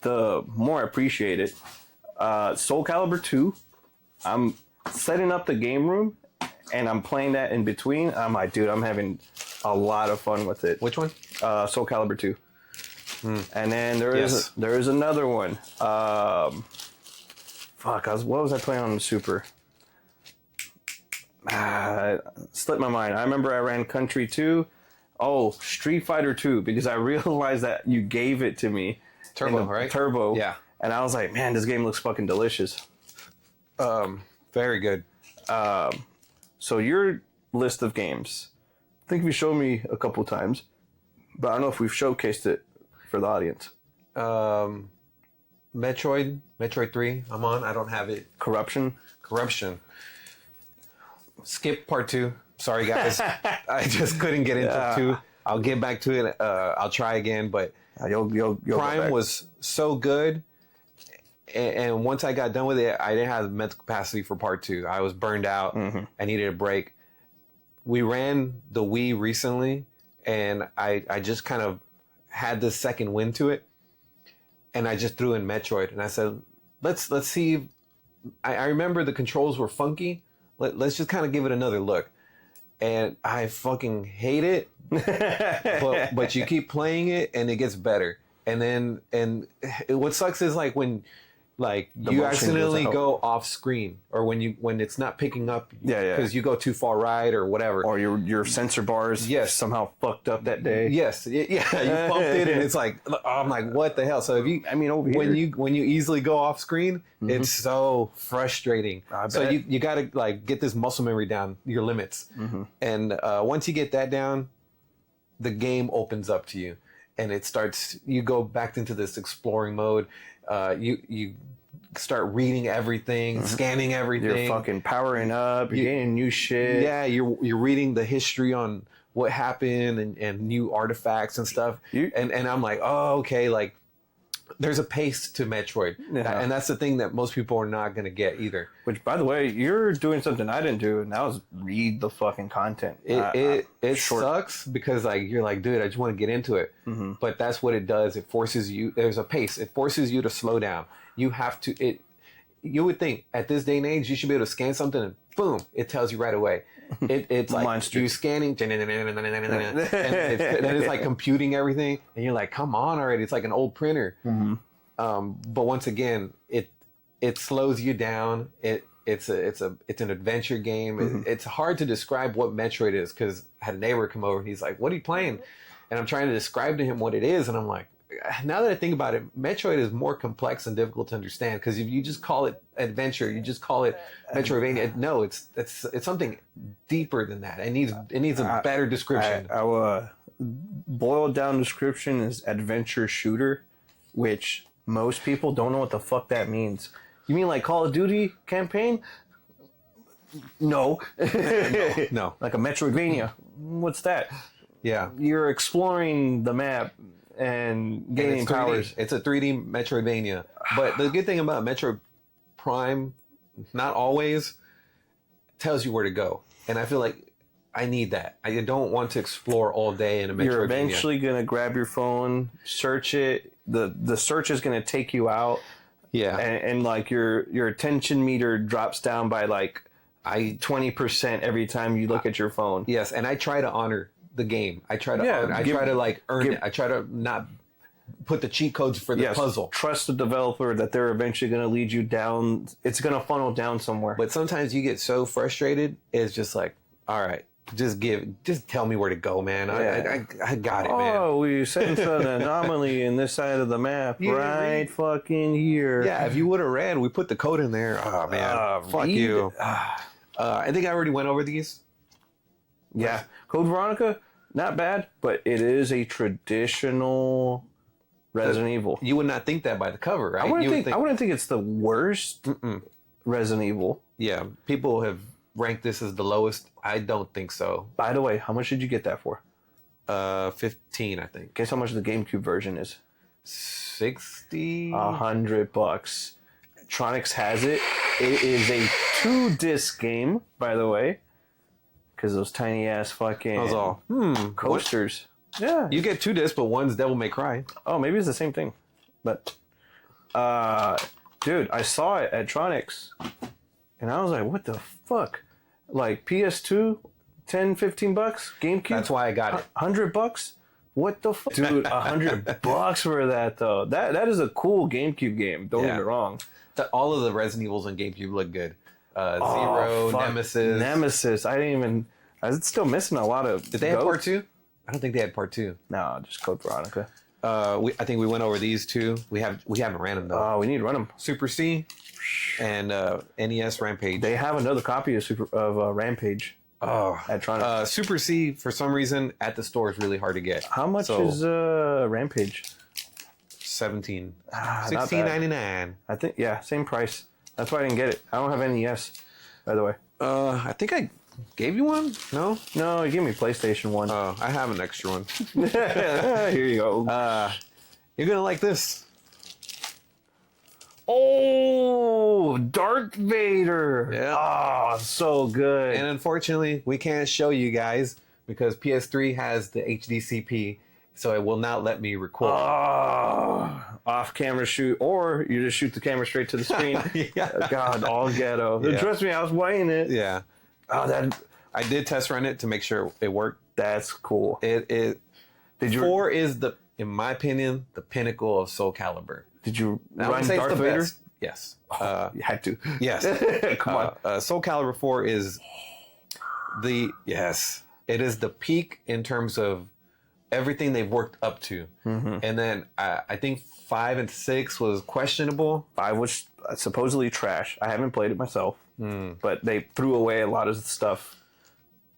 the more I appreciate it. Soul Calibur 2, I'm setting up the game room, and I'm playing that in between. I'm like, dude, I'm having a lot of fun with it. Which one? Soul Calibur 2. And then there is another one. What was I playing on the Super? Slipped my mind. I remember I ran Country 2. Oh, Street Fighter 2, because I realized that you gave it to me. Turbo, right? Turbo. Yeah. And I was like, man, this game looks fucking delicious. Very good. So your list of games, I think you showed me a couple times, but I don't know if we've showcased it for the audience. Metroid 3, I'm on. I don't have it. Corruption. Skip part 2. Sorry, guys. I just couldn't get into 2. I'll get back to it. I'll try again, but You'll Prime was so good. And once I got done with it, I didn't have mental capacity for part 2. I was burned out. I needed a break. We ran the Wii recently, and I just kind of had this second wind to it. And I just threw in Metroid, and I said, let's see. I remember the controls were funky. Let's just kind of give it another look. And I fucking hate it, but you keep playing it, and it gets better. And what sucks is like when you accidentally go off screen, or when it's not picking up because you go too far right or whatever, or your sensor bars somehow fucked up that day. You bumped it, and it's like, I'm like, what the hell? So if you, over here, when you easily go off screen, it's so frustrating. So you got to like get this muscle memory down, your limits, and once you get that down, the game opens up to you, and it starts. You go back into this exploring mode. You start reading everything, scanning everything. You're fucking powering up. You're getting new shit. Yeah, you're reading the history on what happened and new artifacts and stuff. And I'm like, oh, okay, like there's a pace to Metroid, and that's the thing that most people are not going to get either. Which, by the way, you're doing something I didn't do, and that was read the fucking content. It sucks because like you're like, dude, I just want to get into it, but that's what it does. It forces you. There's a pace. It forces you to slow down. You have to. You would think at this day and age you should be able to scan something and boom, it tells you right away. It's like you scanning, and then it's like computing everything, and you're like, come on already. It's like an old printer. But once again, it slows you down. It's an adventure game. It's hard to describe what Metroid is because I had a neighbor come over and he's like, "What are you playing?" And I'm trying to describe to him what it is, and I'm like, now that I think about it, Metroid is more complex and difficult to understand because if you just call it adventure, you just call it Metroidvania. No, it's something deeper than that. It needs a better description. Our boiled down description is adventure shooter, which most people don't know what the fuck that means. You mean like Call of Duty campaign? No. No. Like a Metroidvania. What's that? Yeah. You're exploring the map and gaining powers. It's a 3D Metroidvania. But the good thing about Metroid Prime, not always, tells you where to go. And I feel like I need that. I don't want to explore all day in a Metroidvania. You're eventually going to grab your phone, search it. The search is going to take you out. Yeah. And like your attention meter drops down by like 20% every time you look at your phone. Yes, and I try to honor the game. I try to like earn it. I try to not put the cheat codes for the puzzle. Trust the developer that they're eventually going to lead you down. It's going to funnel down somewhere. But sometimes you get so frustrated. It's just like, all right, just tell me where to go, man. I got it, man. Oh, we sense an anomaly in this side of the map, right fucking here. Yeah, if you would have read, we put the code in there. Oh man, fuck you. I think I already went over these. Yeah, Code Veronica, not bad, but it is a traditional Resident Evil. You would not think that by the cover, right? I wouldn't think it's the worst Resident Evil. Yeah, people have ranked this as the lowest. I don't think so. By the way, how much did you get that for? 15, I think. Guess how much the GameCube version is? 60. $100. Tronics has it. It is a 2-disc game, by the way. Because those tiny ass fucking coasters. Yeah. You get 2 discs, but one's Devil May Cry. Oh, maybe it's the same thing. But, dude, I saw it at Tronics. And I was like, what the fuck? Like PS2, 10, 15 bucks? GameCube? That's why I got it. $100? What the fuck? Dude, $100 for that, though. That is a cool GameCube game. Don't get me wrong. All of the Resident Evils on GameCube look good. Zero, Nemesis. Nemesis. I was still missing a lot of. Did they have part 2? I don't think they had part 2. No, just Code Veronica. I think we went over these two. We haven't ran them though. Oh, we need to run them. Super C and NES Rampage. They have another copy of Rampage. Oh, at Tronics. Super C for some reason at the store is really hard to get. How much is Rampage? 17. $16.99. I think same price. That's why I didn't get it. I don't have NES, by the way. I think I gave you one? No, you gave me PlayStation 1. Oh, I have an extra one. Here you go. You're gonna like this. Oh, Darth Vader. Yeah. Oh, so good. And unfortunately, we can't show you guys because PS3 has the HDCP, so it will not let me record. Off camera shoot, or you just shoot the camera straight to the screen. Yeah. God, all ghetto. Yeah. Trust me, I was weighing it. Yeah. Oh, I did test run it to make sure it worked. That's cool. Did you? 4 is in my opinion, the pinnacle of Soul Calibur. Did you run Darth Vader? Best. Yes. You had to. Yes. Come on. Soul Calibur 4 is it is the peak in terms of everything they've worked up to. Mm-hmm. And then I think 5 and 6 was questionable. 5 was supposedly trash. I haven't played it myself, but they threw away a lot of the stuff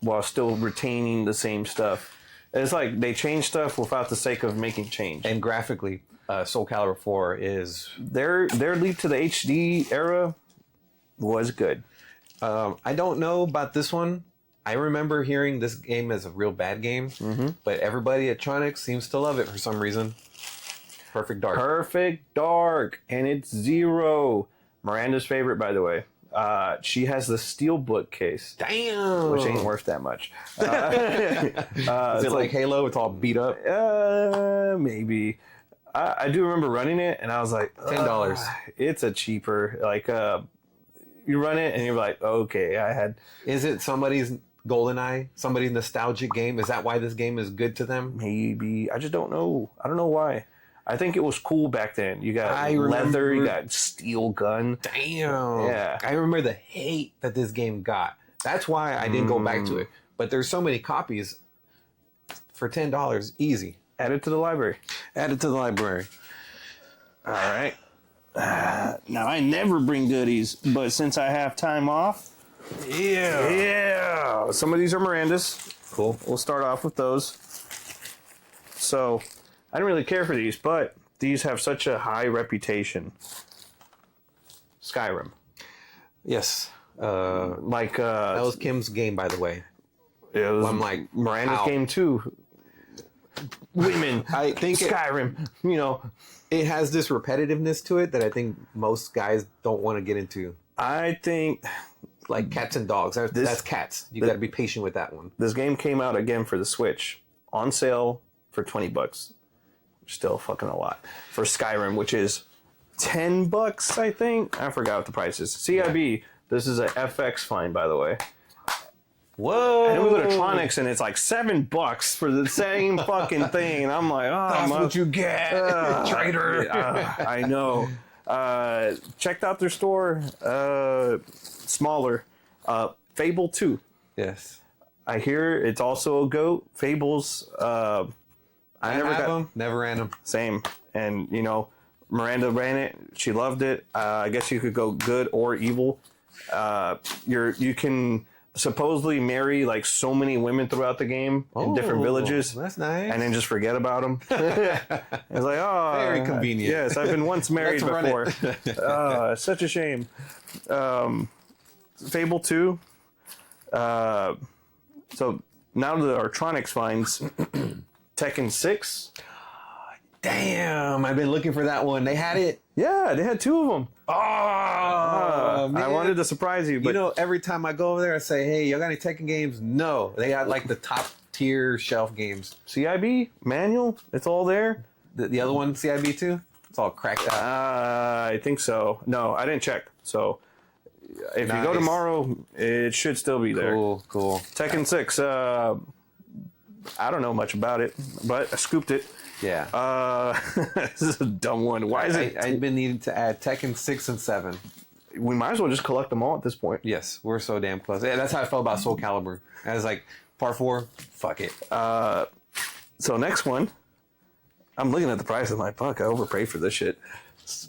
while still retaining the same stuff. It's like they changed stuff without the sake of making change. And graphically, Soul Calibur 4 is... Their leap to the HD era was good. I don't know about this one. I remember hearing this game as a real bad game, but everybody at Tronics seems to love it for some reason. Perfect Dark. Perfect Dark, and it's 0. Miranda's favorite, by the way. She has the steelbook case. Damn! Which ain't worth that much. Is it like Halo? It's all beat up? Maybe. I do remember running it, and I was like, $10. It's a cheaper. Like, you run it, and you're like, okay, I had... Is it somebody's GoldenEye? Somebody's nostalgic game? Is that why this game is good to them? Maybe. I just don't know. I don't know why. I think it was cool back then. You got leather, you got steel gun. Damn. Yeah. I remember the hate that this game got. That's why I didn't go back to it. But there's so many copies for $10, easy. Add it to the library. Add it to the library. All right. Now, I never bring goodies, but since I have time off, yeah. Some of these are Miranda's. Cool. We'll start off with those. So, I didn't really care for these, but these have such a high reputation. Skyrim. Yes. That was Kim's game, by the way. It was I'm like, Miranda's game too. Women, I think Skyrim, it has this repetitiveness to it that I think most guys don't want to get into. I think like cats and dogs. That's cats. You got to be patient with that one. This game came out again for the Switch on sale for $20. Still fucking a lot for Skyrim, which is $10. I think I forgot what the price is. CIB. This is a FX fine, by the way. Whoa! And it was Electronics, and it's like $7 for the same fucking thing. And I'm like, oh, that's what you get, traitor. I know. Checked out their store. Smaller. Fable 2. Yes. I hear it's also a GOAT. Fables. I never got them. Never ran them. Same. And Miranda ran it. She loved it. I guess you could go good or evil. You can supposedly marry like so many women throughout the game in different villages. That's nice. And then just forget about them. It's like, oh, very convenient. Yes, I've been once married before. It's such a shame. Fable 2. So now the Electronics finds Tekken 6. Damn, I've been looking for that one. They had it. Yeah, they had 2 of them. Man. I wanted to surprise you, but every time I go over there, I say, "Hey, y'all got any Tekken games?" No, they got like the top tier shelf games. CIB manual, it's all there. The other one, CIB too, it's all cracked out. I think so. No, I didn't check. So if you go tomorrow, it should still be there. Cool. Tekken 6. I don't know much about it, but I scooped it. Yeah. This is a dumb one. Why is it? I've been needing to add Tekken 6 and 7. We might as well just collect them all at this point. Yes, we're so damn close. Yeah, that's how I felt about Soul Calibur. I was like, part 4, fuck it. So next one, I'm looking at the price. I'm like, fuck, I overpaid for this shit.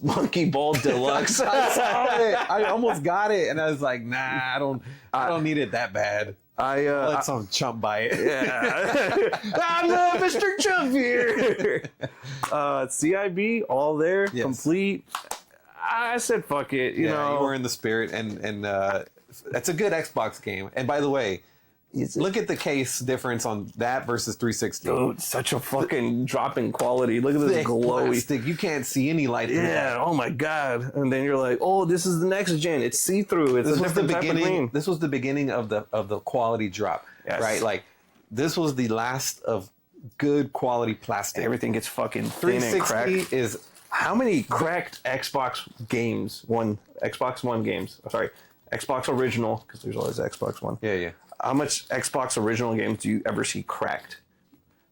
Monkey Ball Deluxe. I saw it. I almost got it, and I was like, nah, I don't need it that bad. I'll let some chump buy it. Yeah. I'm Mr. Chump here. CIB, all there, yes. Complete. I said, fuck it. You know. You were in the spirit, and that's a good Xbox game. And by the way, look at the case difference on that versus 360. Dude, such a fucking drop in quality. Look at this glowy plastic. You can't see any light. Yeah. Oh my god. And then you're like, oh, this is the next gen. It's see through. It's a different type of green. This was the beginning of the quality drop. Yes. Right. Like this was the last of good quality plastic. Everything gets fucking thin and cracked. 360 is. How many cracked Xbox One games? Sorry, Xbox original, because there's always Xbox One. Yeah. How much Xbox original games do you ever see cracked?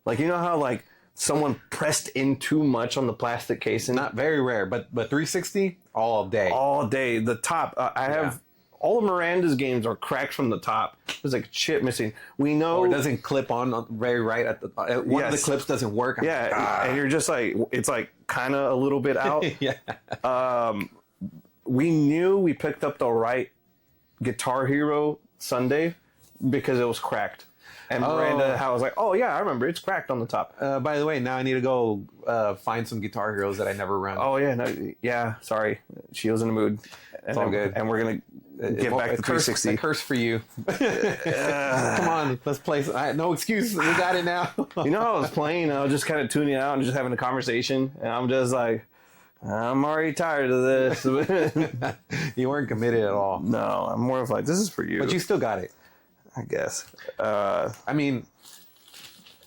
Like, you know how like someone pressed in too much on the plastic casing? Not very rare, but 360 all day. All day. The top. I have all of Miranda's games are cracked from the top. There's like chip missing. We know or it doesn't clip on very right at the one of the clips doesn't work. And you're just like it's like kind of a little bit out. Yeah. We knew we picked up the right Guitar Hero Sunday because it was cracked. And Miranda was like, oh yeah, I remember, it's cracked on the top. By the way, now I need to go find some Guitar Heroes that I never run. Oh yeah, sorry, she was in the mood. It's all good. And we're gonna get back to 360. A curse for you. Come on, let's play. No excuse. We got it now. You know, I was playing. I was just kind of tuning out and just having a conversation, and I'm just like, I'm already tired of this. You weren't committed at all. No, I'm more of like, this is for you. But you still got it, I guess. I mean,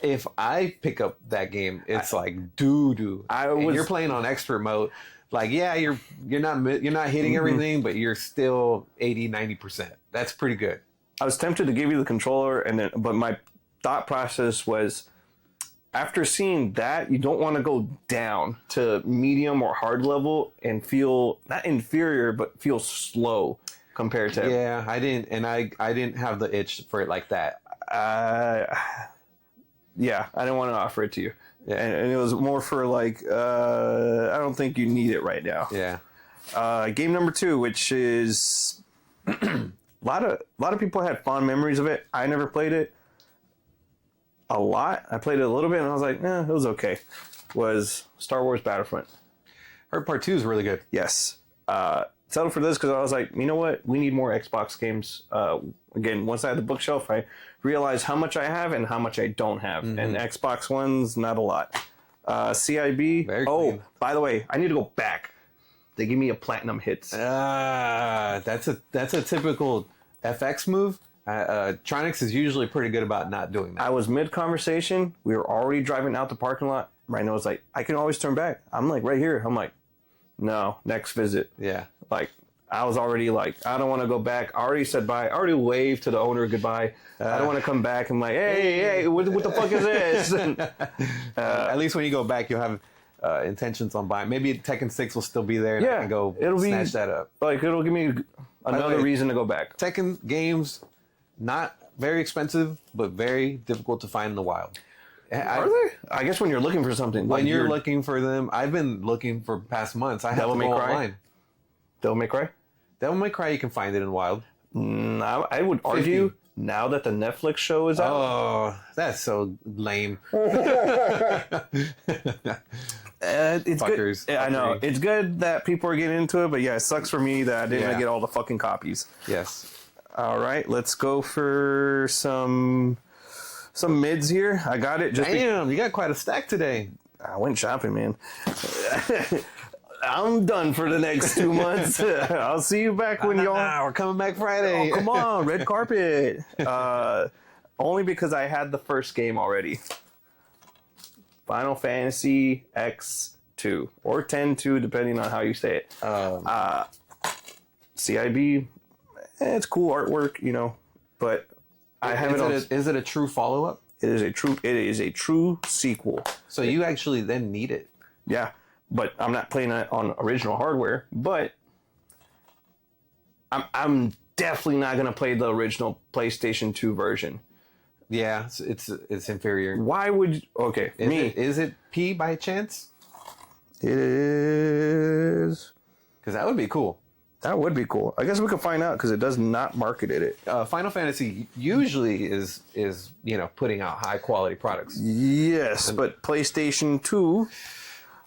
if I pick up that game, it's like doo-doo. You're playing on expert mode. Like, yeah, you're not hitting everything, but you're still 80-90%. That's pretty good. I was tempted to give you the controller, but my thought process was, after seeing that, you don't want to go down to medium or hard level and feel not inferior, but feel slow compared to. Yeah, I didn't have the itch for it like that. Yeah, I didn't want to offer it to you. Yeah. And it was more for like, I don't think you need it right now. Yeah. Game number 2, which is a lot of people had fond memories of it. I never played it a lot. I played it a little bit, and I was like, it was okay. Was Star Wars Battlefront. Heard Part 2 is really good. Yes. Settled for this because I was like, you know what? We need more Xbox games. Again, once I had the bookshelf, I realized how much I have and how much I don't have. Mm-hmm. And Xbox One's not a lot. CIB. Very oh, clean. by the way, I need to go back. They give me a platinum hits. That's a typical FX move. Tronix is usually pretty good about not doing that. I was mid-conversation. We were already driving out the parking lot. Rhino was like, I can always turn back. I'm like, right here. I'm like, no, next visit. Yeah. Like, I was already like, I don't want to go back. I already said bye. I already waved to the owner goodbye. I don't want to come back. I'm like, hey, what the fuck is this? At least when you go back, you'll have intentions on buying. Maybe Tekken 6 will still be there, and I can go snatch that up. Like, it'll give me another reason to go back. Tekken games, not very expensive, but very difficult to find in the wild. Are they? I guess when you're looking for something. When you're looking for them, I've been looking for past months. I have to go online. Devil May Cry? Devil May Cry, you can find it in wild. I would argue, now that the Netflix show is out. Oh, that's so lame. It's Fuckers. good. I know. It's good that people are getting into it, but yeah, it sucks for me that I didn't get all the fucking copies. Yes. All right, let's go for some mids here. I got it. Damn, you got quite a stack today. I went shopping, man. I'm done for the next 2 months. I'll see you back when y'all... We're coming back Friday. Oh, come on, red carpet. Only because I had the first game already. Final Fantasy X2 or 10-2, depending on how you say it. CIB, it's cool artwork, but I haven't. Is it a true follow-up? It is a true sequel. So you actually then need it. Yeah, but I'm not playing it on original hardware. But I'm definitely not gonna play the original PlayStation 2 version. Yeah, it's inferior. Why would you, okay? Is it P by chance? It is. Because that would be cool. That would be cool. I guess we could find out because it does not market it. Final Fantasy usually is putting out high quality products. Yes, but PlayStation 2.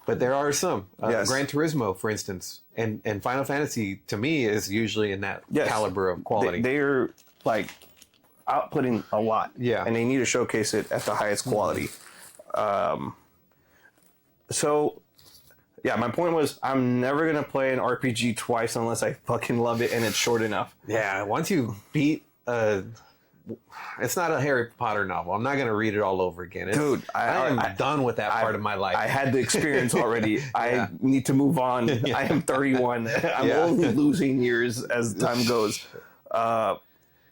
But there are some. Yes. Gran Turismo, for instance, and Final Fantasy to me is usually in that caliber of quality. They're like outputting a lot. Yeah, and they need to showcase it at the highest quality. So. Yeah, my point was I'm never going to play an RPG twice unless I fucking love it and it's short enough. Yeah, once you beat... it's not a Harry Potter novel. I'm not going to read it all over again. Dude, I am done with that part of my life. I had the experience already. I need to move on. Yeah. I am 31. I'm only losing years as time goes.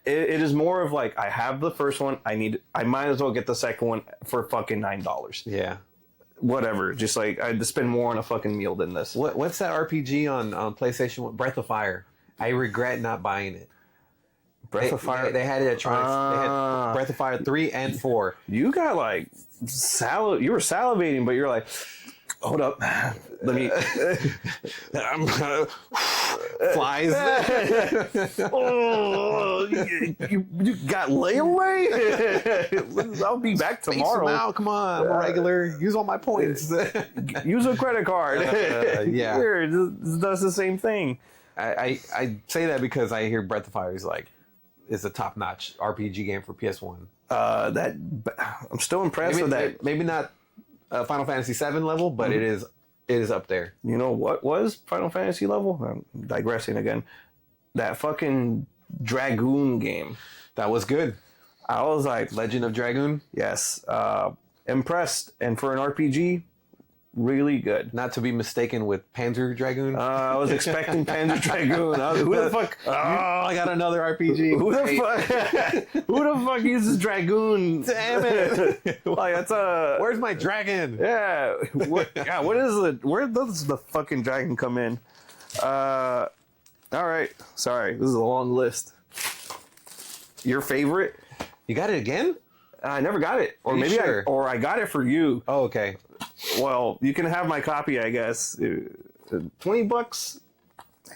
It is more of like, I have the first one. I might as well get the second one for fucking $9. Yeah. Whatever, just like I had to spend more on a fucking meal than this. What's that RPG on PlayStation? Breath of Fire. I regret not buying it. Breath of Fire. They had it at Tronix. They had Breath of Fire 3 and 4. You got like you were salivating, but you're like, hold up, let me. I'm flies. Oh, you got layaway? I'll be back tomorrow. Out, come on, I'm a regular. Use all my points. Use a credit card. Yeah, here, this does the same thing. I say that because I hear Breath of Fire is a top notch RPG game for PS1. I'm still impressed with that. Maybe not Final Fantasy VII level, but it is up there. You know what was Final Fantasy level? I'm digressing again. That fucking Dragoon game. That was good. I was like, Legend of Dragoon? Yes. Impressed. And for an RPG, really good. Not to be mistaken with Panzer Dragoon. I was expecting Panzer Dragoon. Who the fuck? Oh, I got another RPG. Who the fuck? Who the fuck uses Dragoon? Damn it! Like that's Where's my dragon? Yeah. What is it? Where does the fucking dragon come in? All right. Sorry, this is a long list. Your favorite? You got it again? I never got it, or Are you maybe sure? I got it for you. Oh, okay. Well, you can have my copy, I guess. $20.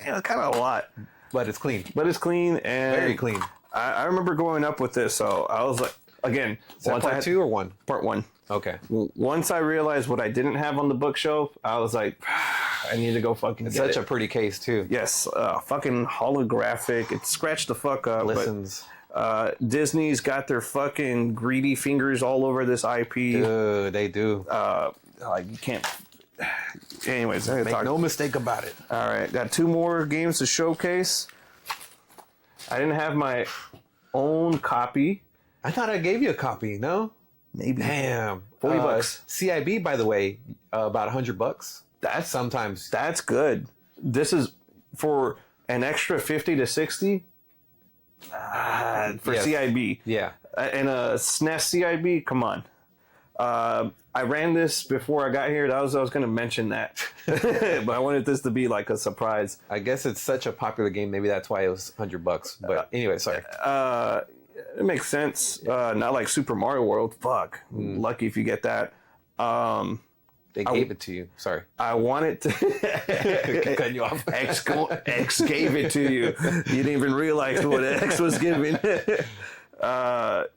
Yeah, kind of a lot, But it's clean. but it's clean and Very clean. I remember growing up with this, so I was like, again, Is that part 2 or 1? Part 1. Okay. Once I realized what I didn't have on the bookshelf, I was like, I need to go fucking It's get such it. a pretty case too. Yes, fucking holographic. It scratched the fuck up. Listens. But, Disney's got their fucking greedy fingers all over this IP. Dude, they do. Like you can't. Anyways, Make no mistake about it. All right, got 2 more games to showcase. I didn't have my own copy. I thought I gave you a copy. No. Maybe. Damn. $40. CIB, by the way, about $100. That's Sometimes. That's good. This is for an extra 50 to 60 for Yes. CIB. Yeah. And a SNES CIB, come on. I ran this before I got here. I was going to mention that, but I wanted this to be like a surprise. I guess it's such a popular game. Maybe that's why it was $100. But anyway, sorry. It makes sense. Not like Super Mario World. Fuck. Lucky if you get that. They gave it to you. Sorry. I wanted to Cut you off. X gave it to you. You didn't even realize what X was giving.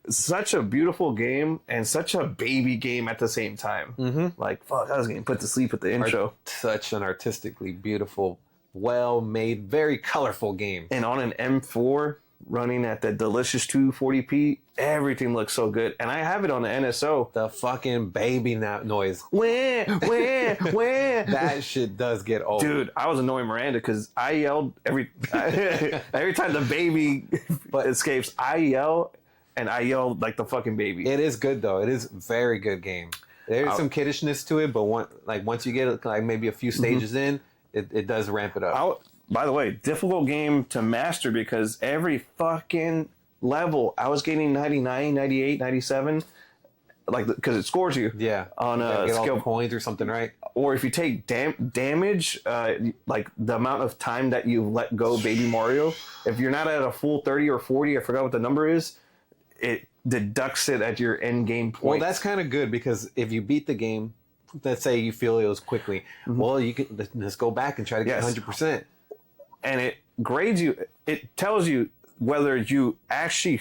Such a beautiful game and such a baby game at the same time. Mm-hmm. Like, fuck, I was getting put to sleep at the intro. Such an artistically beautiful, well-made, very colorful game. And on an M4 running at the delicious 240p, everything looks so good. And I have it on the NSO. The fucking baby noise. Where? That shit does get old. Dude, I was annoying Miranda because I yelled every time the baby escapes. I yell like the fucking baby. It is good though. It is a very good game. There's some kiddishness to it, but once you get like maybe a few stages in, it does ramp it up. By the way, difficult game to master because every fucking level I was getting 99, 98, 97, like because it scores you. Yeah. On a a skill points or something, right? Or if you take damage, like the amount of time that you let go Baby Mario, if you're not at a full 30 or 40, I forgot what the number is, it deducts it at your end game point. Well, that's kind of good because if you beat the game, let's say you feel it was quickly, well, you can let's go back and try to get 100%. And it grades you. It tells you whether you actually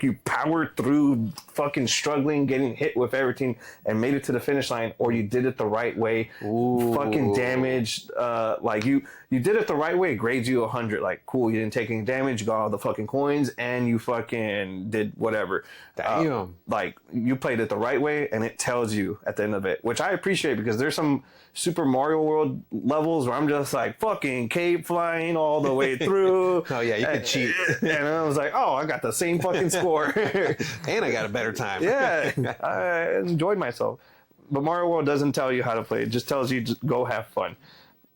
you powered through fucking struggling, getting hit with everything and made it to the finish line, or you did it the right way. Ooh. Fucking damaged. Like you did it the right way. It grades you 100. Like, cool, you didn't take any damage, you got all the fucking coins, and you fucking did whatever. Damn. Like you played it the right way, and it tells you at the end of it, which I appreciate because there's some Super Mario World levels where I'm just like fucking cape flying all the way through. Oh yeah, you can cheat. And I was like, oh, I got the same fucking score. And I got a better time. Yeah, I enjoyed myself. But Mario World doesn't tell you how to play. It just tells you to go have fun.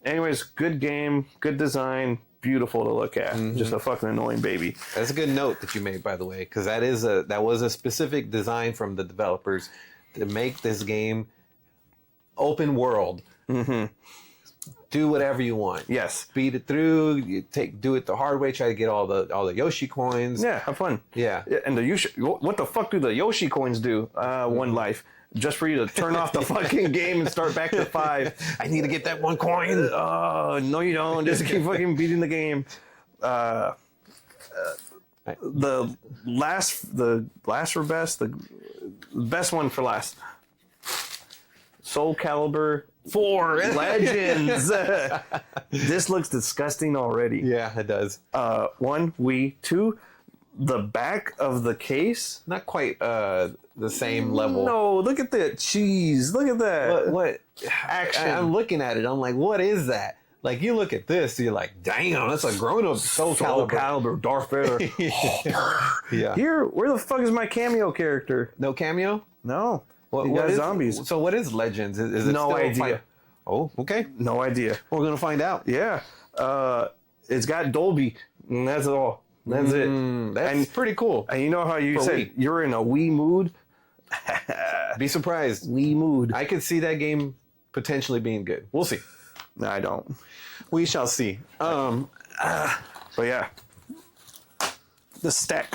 Anyways, good game, good design, beautiful to look at. Just a fucking annoying baby. That's a good note that you made, by the way, because that was a specific design from the developers to make this game open world. Do whatever you want. Yes. Beat it through. Do it the hard way. Try to get all the Yoshi coins. Yeah, have fun. Yeah. And the Yoshi, what the fuck do the Yoshi coins do? One life. Just for you to turn off the fucking game and start back to 5. I need to get that one coin. Oh, no you don't. Just keep fucking beating the game. The best one for last. Soul Calibur 4 Legends. This looks disgusting already. Yeah, it does. 1, 2. The back of the case. Not quite the same level. No, look at that cheese. Look at that. What action? I'm looking at it. I'm like, what is that? Like, you look at this, you're like, damn, that's a grown-up Soul Calibur, Darth Vader. Yeah. Here, where the fuck is my cameo character? No cameo? No. What got is zombies? So what is Legends? Is it No still idea. Oh, okay. No idea. We're gonna find out. Yeah. It's got Dolby, and that's all. That's it. That's pretty cool. And you know how you For said Wii. you're in a Wii mood? Be surprised. Wii mood. I could see that game potentially being good. We'll see. No, I don't. We shall see. But yeah. the stack.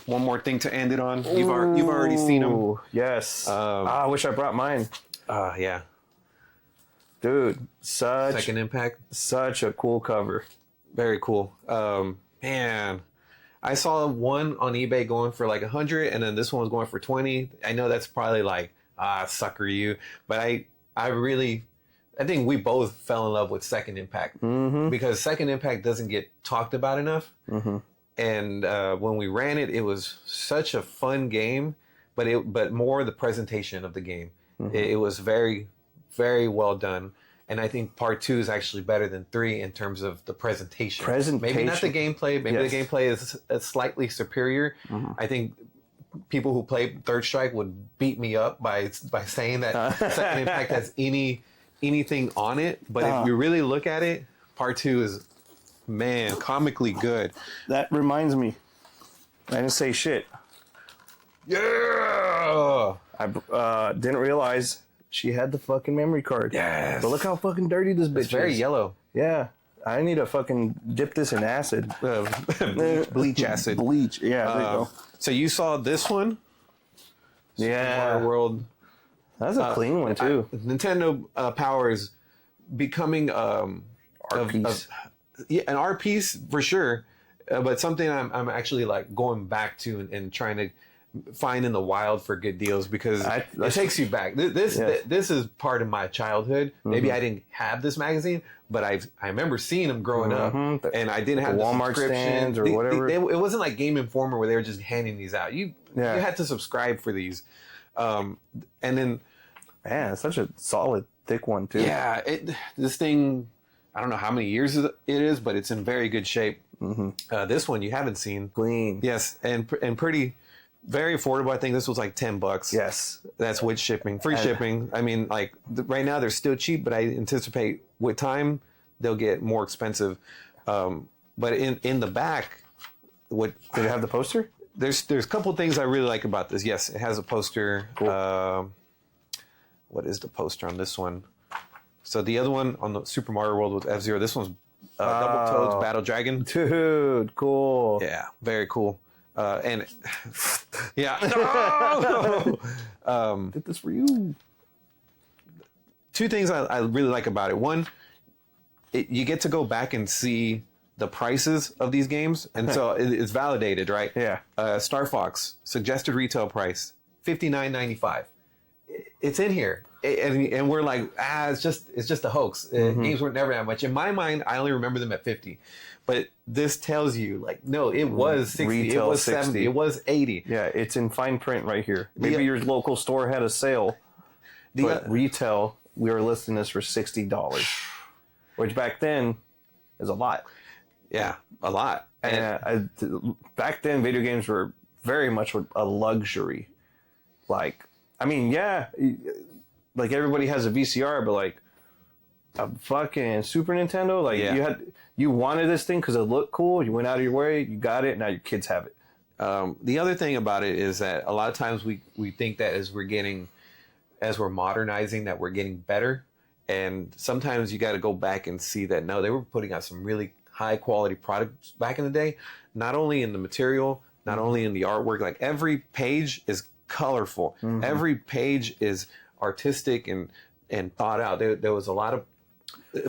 One more thing to end it on. You've already seen them. Yes. I wish I brought mine. Yeah. Dude, Second Impact. Such a cool cover. Very cool. Man, I saw one on eBay going for like 100, and then this one was going for 20. I know that's probably like, sucker you. But I think we both fell in love with Second Impact because Second Impact doesn't get talked about enough. And when we ran it, it was such a fun game, but more the presentation of the game. It was very, very well done. And I think part 2 is actually better than 3 in terms of the presentation. Maybe not the gameplay. Maybe the gameplay is slightly superior. I think people who play Third Strike would beat me up by saying that Second Impact has anything on it. But if you really look at it, part 2 is, man, comically good. That reminds me. I didn't say shit. Yeah! I didn't realize she had the fucking memory card. Yes. But look how fucking dirty this bitch is. It's very yellow. Yeah. I need to fucking dip this in acid. Bleach acid. Bleach. Yeah, there you go. So you saw this one? Yeah. Super World. That's a clean one, too. Nintendo Power is becoming art piece. an art piece for sure, but something I'm actually like going back to and trying to find in the wild for good deals because it takes you back. This is part of my childhood. Maybe I didn't have this magazine, but I remember seeing them growing up, and I didn't have the Walmart stands or whatever. It wasn't like Game Informer where they were just handing these out. You had to subscribe for these, and then man, it's such a solid thick one too. Yeah, this thing, I don't know how many years it is, but it's in very good shape. This one you haven't seen. Clean. Yes, and pretty, very affordable. I think this was like $10. Yes. That's with shipping, free shipping. I mean, like right now they're still cheap, but I anticipate with time they'll get more expensive. But in the back, did it have the poster? There's a couple things I really like about this. Yes, it has a poster. Cool. What is the poster on this one? So the other one on the Super Mario World was F-Zero. This one's Double Toads Battle Dragon. Dude, cool. Yeah, very cool. And yeah, did this for you. Two things I really like about it. One, you get to go back and see the prices of these games, and so it's validated, right? Yeah. Star Fox suggested retail price $59.95. It's in here, and we're like, it's just a hoax. Games weren't never that much. In my mind, I only remember them at 50. But this tells you, like, no, it was 60, Retail it was 60. 70, it was 80. Yeah, it's in fine print right here. Maybe your local store had a sale, but retail, we were listing this for $60, which back then is a lot. Yeah, a lot. And back then, video games were very much a luxury. Like, I mean, yeah, like everybody has a VCR, but like a fucking Super Nintendo, like you wanted this thing because it looked cool. You went out of your way, you got it. Now your kids have it. The other thing about it is that a lot of times we think that as we're modernizing, that we're getting better, and sometimes you got to go back and see that no, they were putting out some really high quality products back in the day. Not only in the material, not only in the artwork. Like every page is colorful. Every page is artistic and thought out. There was a lot of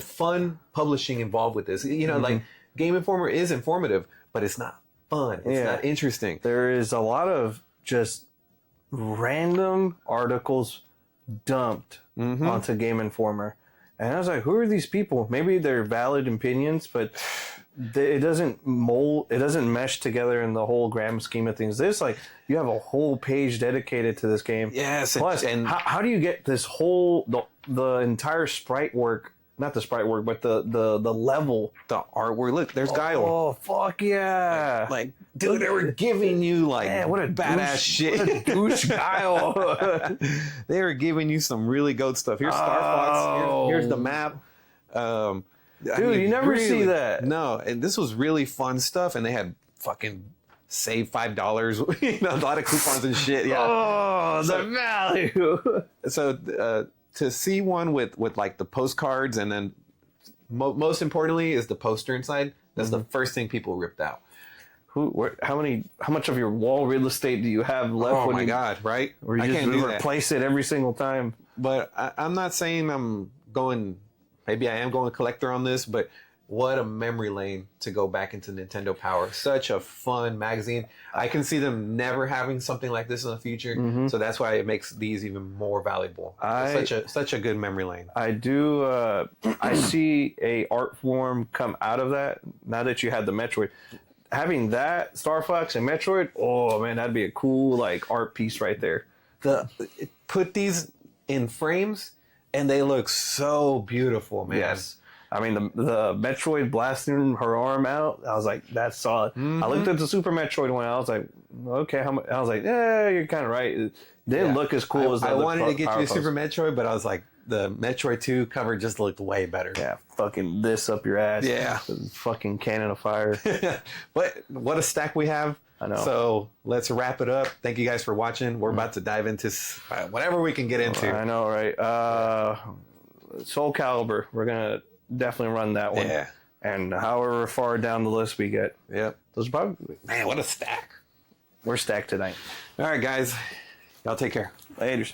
fun publishing involved with this. You know, like Game Informer is informative, but it's not fun. It's not interesting. There is a lot of just random articles dumped onto Game Informer. And I was like, who are these people? Maybe they're valid opinions, but it doesn't mesh together in the whole grand scheme of things. This, like, you have a whole page dedicated to this game. Yes. Plus, and how do you get this whole, the entire sprite work, not the sprite work, but the level. The artwork. Look, there's Guile. Oh, fuck yeah. Like dude, they were giving you like, man, what a badass shit. What a douche Guile. They were giving you some really goat stuff. Here's Star Fox. Here's the map. Dude, you never see that. No, and this was really fun stuff, and they had fucking save $5, you know, a lot of coupons and shit. Yeah. Oh, the value. So to see one with like the postcards, and then most importantly is the poster inside. That's the first thing people ripped out. How much of your wall real estate do you have left? Oh when my you, God, right? Where you I just can't do that. replace it every single time. But I'm not saying I'm going. Maybe I am going collector on this, but what a memory lane to go back into Nintendo Power. Such a fun magazine. I can see them never having something like this in the future. Mm-hmm. So that's why it makes these even more valuable. Such a good memory lane. I do. I see a art form come out of that. Now that you had the Metroid, having that Star Fox and Metroid. Oh man, that'd be a cool like art piece right there. Put these in frames, and they look so beautiful, man. Yes. I mean, the Metroid blasting her arm out, I was like, that's solid. Mm-hmm. I looked at the Super Metroid one, I was like, okay, how much? I was like, yeah, you're kind of right. It didn't look as cool as the other. I wanted to get you a Super Metroid, but I was like, the Metroid 2 cover just looked way better. Yeah, fucking this up your ass. Yeah. Fucking cannon of fire. But what a stack we have. I know. So let's wrap it up. Thank you guys for watching. We're about to dive into whatever we can get into. I know, right? Soul Calibur. We're going to definitely run that one. Yeah. And however far down the list we get. Yep. Those probably, man, what a stack. We're stacked tonight. All right, guys. Y'all take care. Laters.